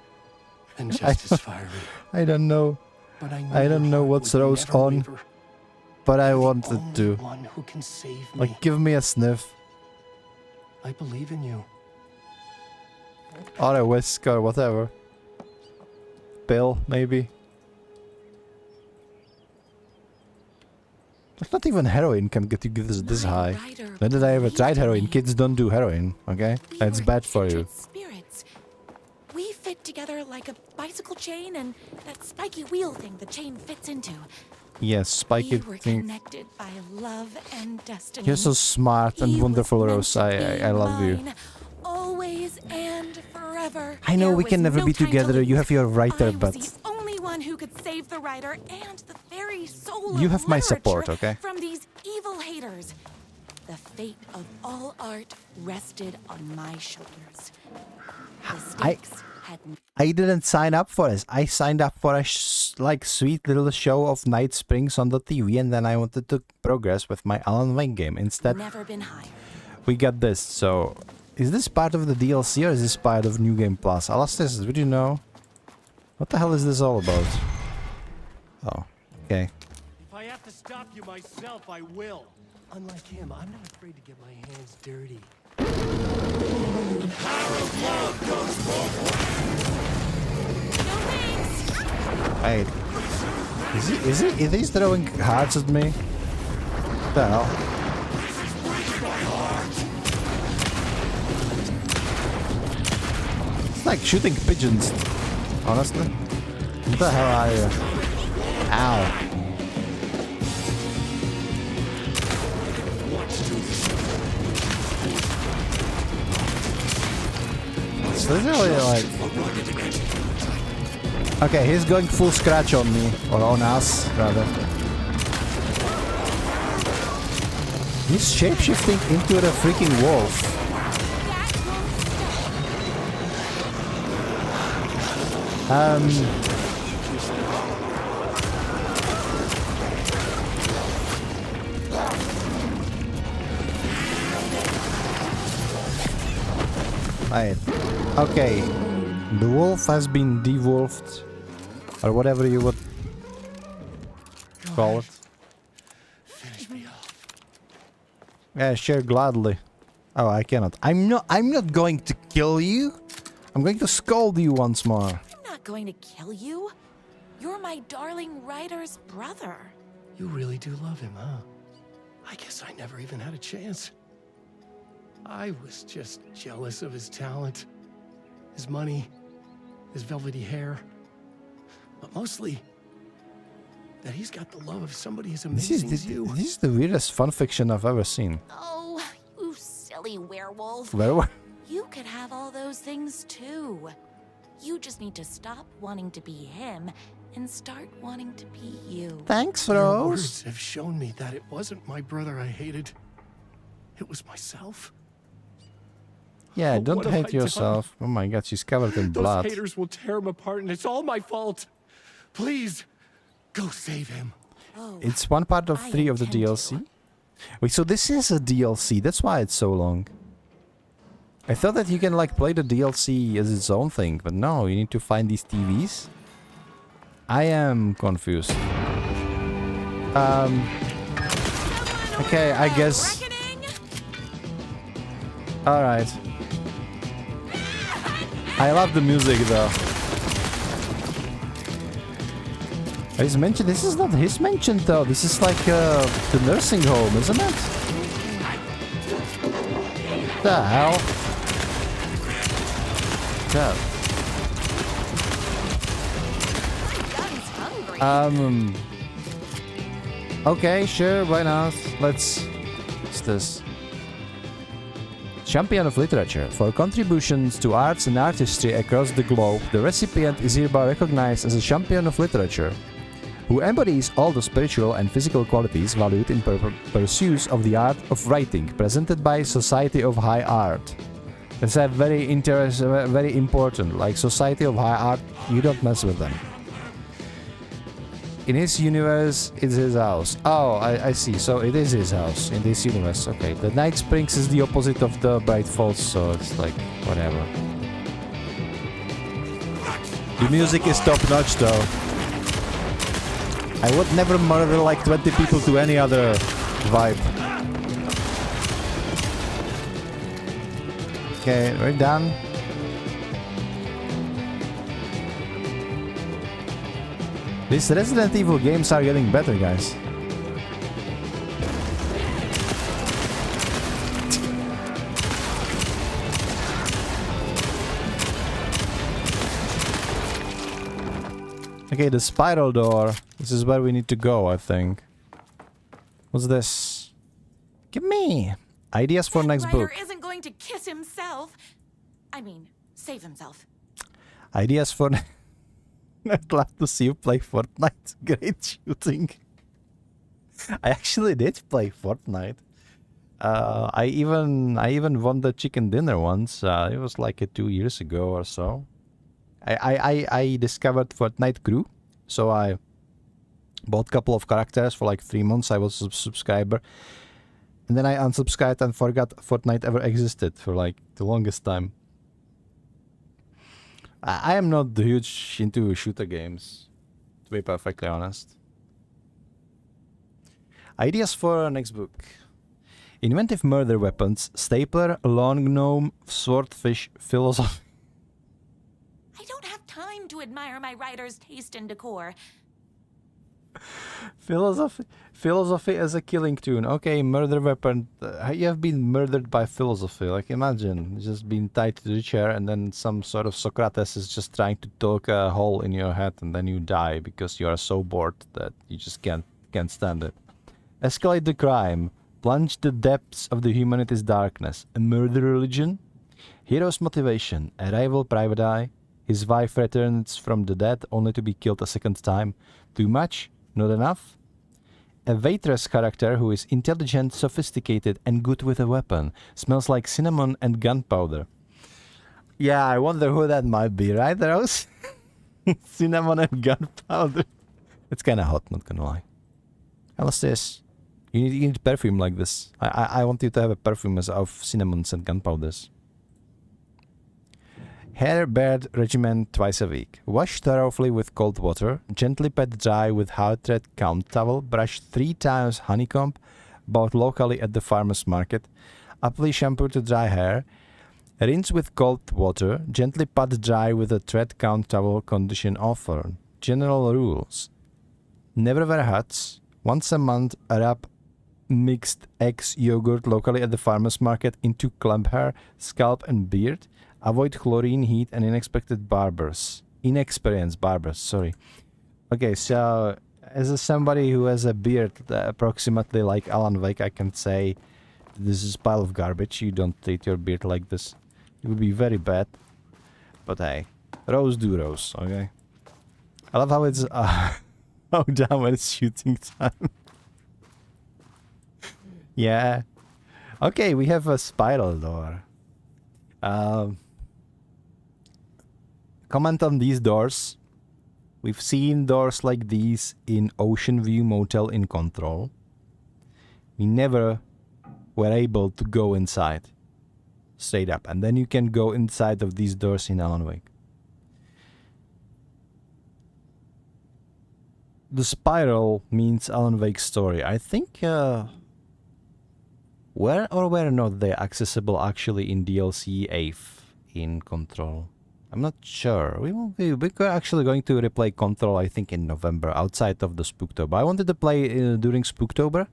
And just as fiery. I don't know. But I don't know what's Rose on. But I wanted to. One who can save me. Like, give me a sniff. I believe in you. Or a whisk or whatever. Pill, maybe. Like, not even heroin can get you this high. Not that I ever tried heroin. Kids don't do heroin, okay? That's bad for you. Spirits. We fit together like a bicycle chain and that spiky wheel thing the chain fits into. Yes, spiky we were thing. connected by love and destiny. You're so smart and wonderful, Rose. I love you. Always and forever. I know we can never be together. You have your writer, but the only one who could save the writer and the very soul you of have my support, literature okay? From these evil haters. The fate of all art rested on my shoulders. The stakes had I didn't sign up for this. I signed up for a like sweet little show of Night Springs on the TV, and then I wanted to progress with my Alan Wake game. Instead, never been higher. We got this. So, is this part of the DLC or is this part of New Game Plus? Alastis, would you know? What the hell is this all about? Oh, okay. If I have to stop you myself, I will. Unlike him, I'm not afraid to get my hands dirty. Wait. Is he throwing hearts at me? What the hell? It's like shooting pigeons, honestly. What the hell are you? Ow. It's literally like... Okay, he's going full scratch on me. Or on us, rather. He's shapeshifting into a freaking wolf. Right. Okay. The wolf has been de-wolfed. Or whatever you would call it. Finish me off. Yeah, sure, gladly. Oh, I cannot. I'm not going to kill you. I'm going to scold you once more. I'm not going to kill you. You're my darling writer's brother. You really do love him, huh? I guess I never even had a chance. I was just jealous of his talent, his money, his velvety hair. But mostly, that he's got the love of somebody as amazing as you. This is the weirdest fanfiction I've ever seen. Oh, you silly werewolf. Werewolf? You could have all those things too. You just need to stop wanting to be him and start wanting to be you. Thanks, Your Rose. words have shown me that it wasn't my brother I hated. It was myself. Yeah, Oh, don't what have I hate done? yourself. Oh my god, she's covered in Those blood. haters will tear him apart, and it's all my fault. Please, go save him. It's one part of 3 of the DLC. Wait, so this is a DLC. That's why it's so long. I thought that you can like play the DLC as its own thing, but no, you need to find these TVs. I am confused. Okay, I guess. All right. I love the music though. He's mentioned. This is not his mention though. This is like the nursing home, isn't it? The hell? Yeah. Okay, sure, why not? What's this? Champion of Literature. For contributions to arts and artistry across the globe, the recipient is hereby recognized as a champion of literature, who embodies all the spiritual and physical qualities valued in pursuits of the art of writing, presented by Society of High Art. That's a very very important. Like Society of High Art, you don't mess with them. In his universe, it's his house. Oh, I see. So it is his house in this universe. Okay, the Night Springs is the opposite of the Bright Falls, so it's like whatever. The music is top notch, though. I would never murder like 20 people to any other vibe. Okay, we're done. These Resident Evil games are getting better, guys. Okay, the spiral door. This is where we need to go, I think. What's this? Give me ideas for next book. Ryder isn't going to kiss himself. I mean, save himself. Ideas for... I'd love to see you play Fortnite. Great shooting. I actually did play Fortnite. I even won the chicken dinner once. It was like 2 years ago or so. I discovered Fortnite Crew, so I bought a couple of characters for like 3 months. I was a subscriber, and then I unsubscribed and forgot Fortnite ever existed for like the longest time. I am not huge into shooter games, to be perfectly honest. Ideas for our next book. Inventive murder weapons, stapler, lawn gnome, swordfish, philosophy. I don't have time to admire my writer's taste in decor. Philosophy as a killing tune. Okay, murder weapon. You have been murdered by philosophy. Like, imagine just being tied to the chair and then some sort of Socrates is just trying to talk a hole in your head and then you die because you are so bored that you just can't stand it. Escalate the crime. Plunge the depths of the humanity's darkness. A murder religion? Hero's motivation. A rival private eye. His wife returns from the dead only to be killed a second time. Too much? Not enough? A waitress character who is intelligent, sophisticated, and good with a weapon. Smells like cinnamon and gunpowder. Yeah, I wonder who that might be, right, Rose? Cinnamon and gunpowder. It's kind of hot, not gonna lie. How's this? You need perfume like this. I want you to have a perfume of cinnamons and gunpowders. Hair bared regimen twice a week. Wash thoroughly with cold water. Gently pat dry with hard thread count towel. Brush 3 times honeycomb. Bought locally at the farmer's market. Apply shampoo to dry hair. Rinse with cold water. Gently pat dry with a thread count towel. Condition offer. General rules. Never wear hats. Once a month, rub mixed eggs yogurt locally at the farmer's market into club hair, scalp and beard. Avoid chlorine, heat, and inexperienced barbers. Sorry. Okay, so somebody who has a beard approximately like Alan Wake, I can say this is a pile of garbage. You don't treat your beard like this. It would be very bad. But hey, rose do rose, okay? I love how it's oh damn when it's shooting time. Yeah. Okay, we have a spiral door. Comment on these doors. We've seen doors like these in Ocean View Motel in Control. We never were able to go inside. Straight up. And then you can go inside of these doors in Alan Wake. The spiral means Alan Wake's story. I think where or were not they accessible actually in DLC 8 in Control? I'm not sure. We're actually going to replay Control, I think, in November, outside of the Spooktober. I wanted to play during Spooktober,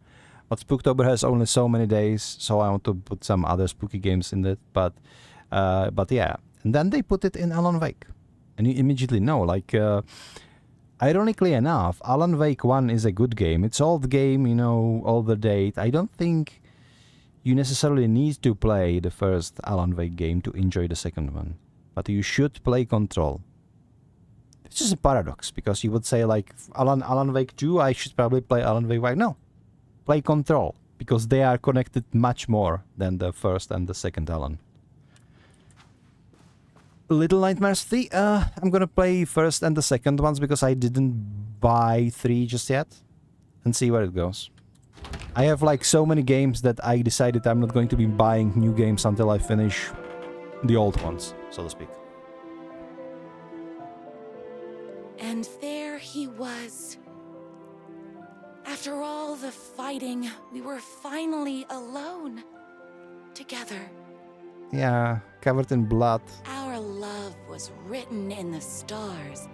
but Spooktober has only so many days, so I want to put some other spooky games in it. But yeah, and then they put it in Alan Wake, and you immediately know. Like, ironically enough, Alan Wake 1 is a good game. It's old game, you know, older date. I don't think you necessarily need to play the first Alan Wake game to enjoy the second one. But you should play Control. It's just a paradox, because you would say like Alan Wake 2, I should probably play Alan Wake 1. No, play Control, because they are connected much more than the first and the second Alan. Little Nightmares 3, I'm gonna play first and the second ones because I didn't buy 3 just yet, and see where it goes. I have like so many games that I decided I'm not going to be buying new games until I finish the old ones, so to speak. And there he was. After all the fighting, we were finally alone. Together. Yeah, covered in blood. Our love was written in the stars.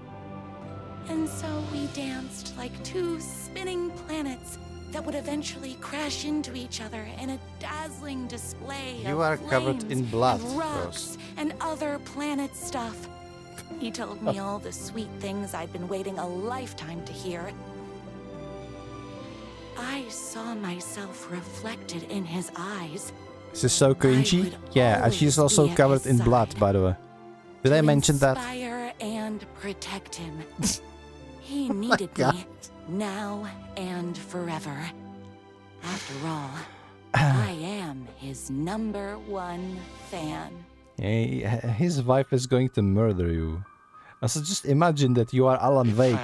And so we danced like two spinning planets that would eventually crash into each other in a dazzling display You of are covered flames in blood, and rocks and other planet stuff. He told me all the sweet things I'd been waiting a lifetime to hear. I saw myself reflected in his eyes. This is so cringy. Yeah, and she's also covered in blood, by the way. Did I mention that? Inspire and protect him. He needed me now and forever. After all, I am his #1 fan. Yeah, his wife is going to murder you. So just imagine that you are Alan Wake.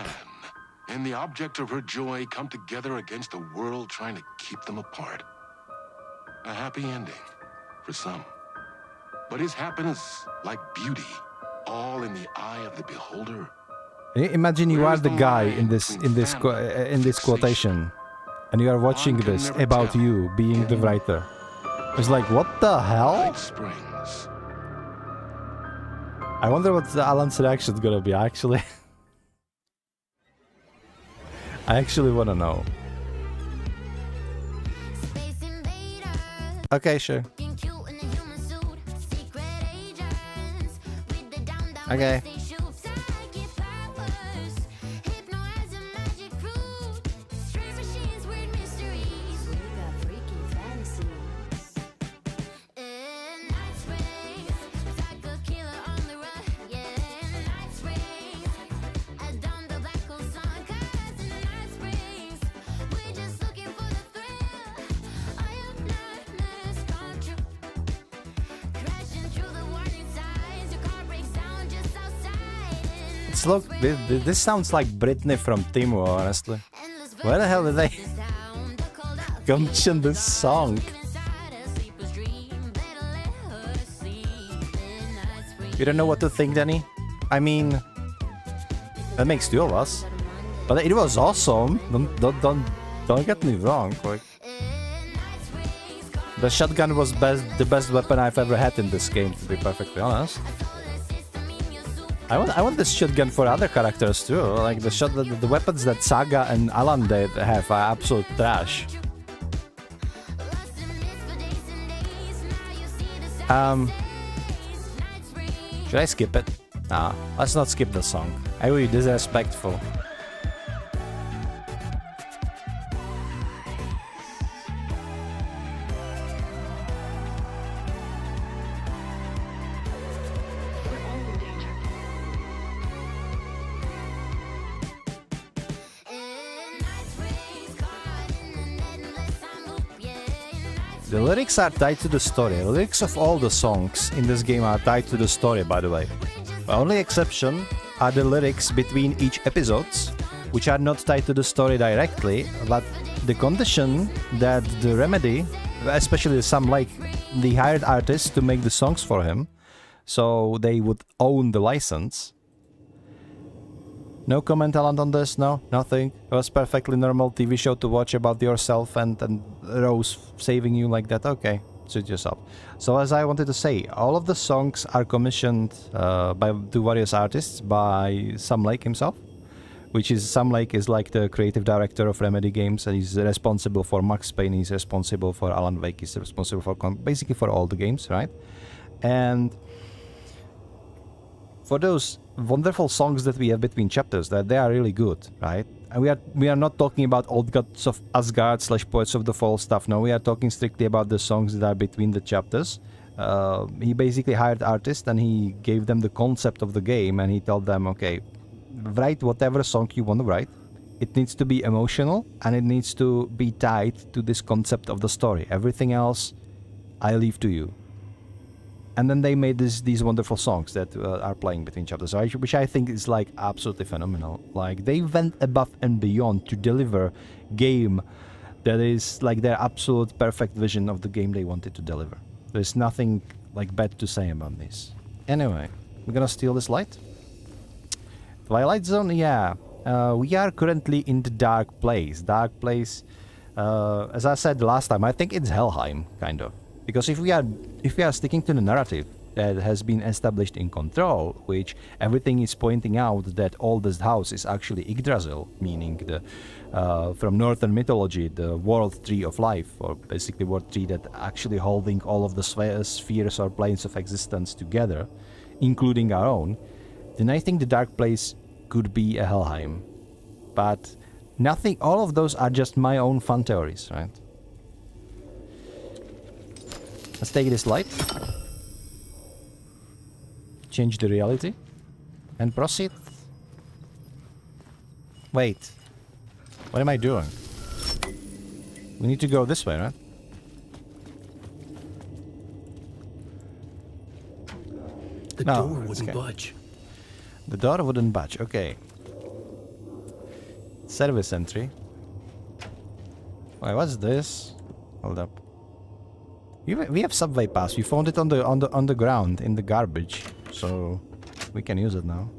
And the object of her joy come together against the world trying to keep them apart. A happy ending for some. But is happiness like beauty, all in the eye of the beholder? Imagine you are the guy in this quotation, and you are watching this about you being the writer. It's like, what the hell? I wonder what Alan's reaction is gonna be. Actually, I actually wanna know. Okay, sure. Okay. Look, this sounds like Britney from Timo, honestly. Where the hell did they commission this song? You don't know what to think, Danny? I mean, that makes 2 of us. But it was awesome. Don't get me wrong. Like, the shotgun was the best weapon I've ever had in this game, to be perfectly honest. I want this shotgun for other characters too. Like the weapons that Saga and Alan they have are absolute trash. Should I skip it? Nah, let's not skip the song. I will be disrespectful. The lyrics are tied to the story. The lyrics of all the songs in this game are tied to the story, by the way. The only exception are the lyrics between each episodes, which are not tied to the story directly, but the condition that the Remedy, especially Sam Lake, they hired artists to make the songs for him, so they would own the license. No comment, Alan, on this? No? Nothing? It was perfectly normal TV show to watch about yourself and Rose saving you like that? Okay, suit yourself. So as I wanted to say, all of the songs are commissioned by two various artists by Sam Lake himself, which is, Sam Lake is like the creative director of Remedy Games, and he's responsible for Max Payne, he's responsible for Alan Wake, he's responsible for basically for all the games, right? And for those wonderful songs that we have between chapters, that they are really good, right? And we are not talking about Old Gods of Asgard / Poets of the Fall stuff. No, we are talking strictly about the songs that are between the chapters. He basically hired artists and he gave them the concept of the game, and he told them, okay, write whatever song you want to write. It needs to be emotional and it needs to be tied to this concept of the story. Everything else, I leave to you. And then they made these wonderful songs that are playing between chapters, which I think is like absolutely phenomenal. Like, they went above and beyond to deliver game that is like their absolute perfect vision of the game they wanted to deliver. There's nothing like bad to say about this. Anyway, we're gonna steal this light. Twilight Zone, yeah. We are currently in the dark place. Dark place, as I said last time, I think it's Helheim, kind of. Because if we are sticking to the narrative that has been established in Control, which everything is pointing out that oldest house is actually Yggdrasil, meaning the from Northern mythology, the world tree of life, or basically world tree that actually holding all of the spheres or planes of existence together, including our own, then I think the dark place could be a Helheim. But nothing, all of those are just my own fun theories, right? Let's take this light, change the reality, and proceed. Wait, what am I doing? We need to go this way, right? The door wouldn't budge. The door wouldn't budge, okay. Service entry. Wait, what's this? Hold up. We have subway pass. We found it on the ground in the garbage, so we can use it now.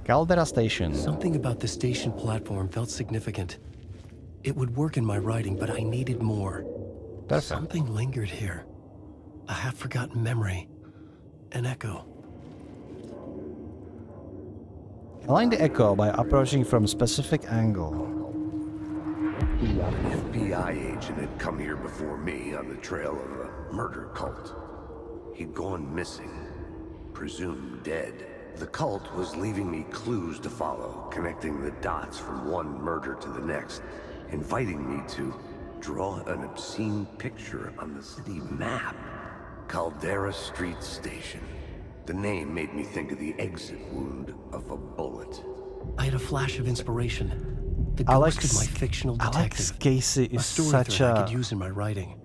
Caldera Station. Something about the station platform felt significant. It would work in my writing, but I needed more. Perfect. Something lingered here. A half-forgotten memory. An echo. Align the echo by approaching from a specific angle. An FBI agent had come here before me on the trail of a murder cult. He'd gone missing, presumed dead. The cult was leaving me clues to follow, connecting the dots from one murder to the next, inviting me to draw an obscene picture on the city map. Caldera Street Station. The name made me think of the exit wound of a bullet. I had a flash of inspiration. The Alex, ghost of my fictional detective. Alex Casey is such I could use in my writing.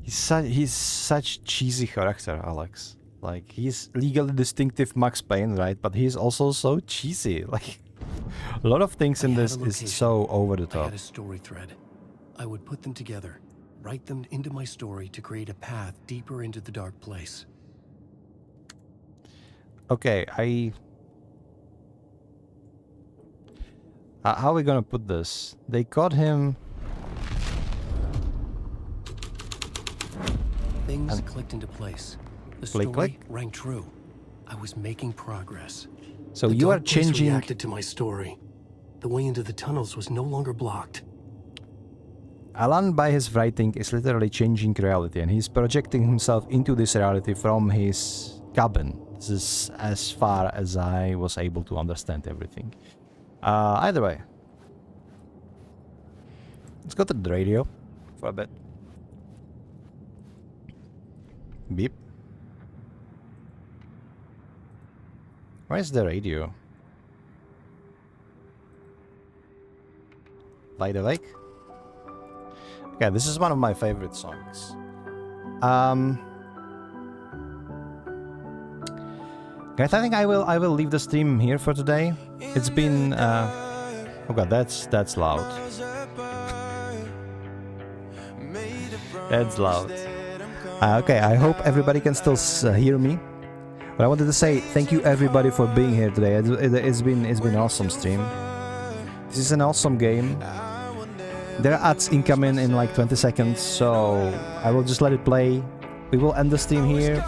He's such cheesy character, Alex. Like, he's legally distinctive Max Payne, right? But he's also so cheesy. Like, a lot of things in this is so over the top. I had a story thread. I would put them together, write them into my story to create a path deeper into the dark place. Okay, how are we gonna put this? They caught him. Things clicked into place. The story rang true. I was making progress. So you are changing. Reacted to my story. The way into the tunnels was no longer blocked. Alan, by his writing, is literally changing reality, and he's projecting himself into this reality from his cabin. This is as far as I was able to understand everything. Either way, let's go to the radio for a bit. Beep. Where's the radio? By the lake? Okay, this is one of my favorite songs. Guys, I think I will leave the stream here for today. It's been oh god, that's loud. That's loud. Okay, I hope everybody can still hear me. But I wanted to say thank you everybody for being here today. It's been an awesome stream. This is an awesome game. There are ads incoming in like 20 seconds, so I will just let it play. We will end the stream here.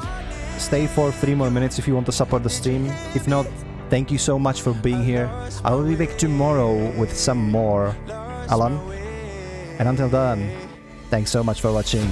Stay for 3 more minutes if you want to support the stream. If not, thank you so much for being here. I will be back tomorrow with some more Alan. And until then, thanks so much for watching.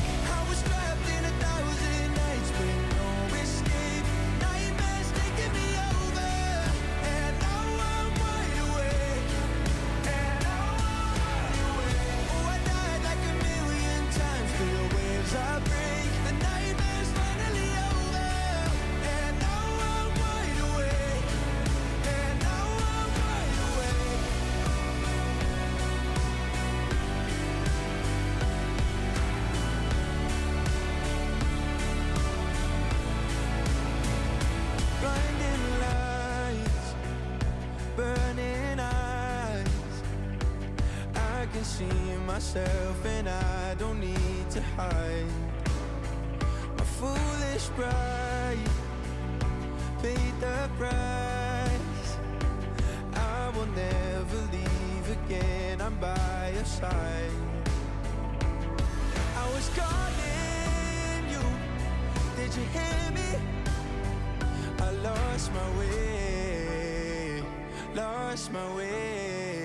Lost my way.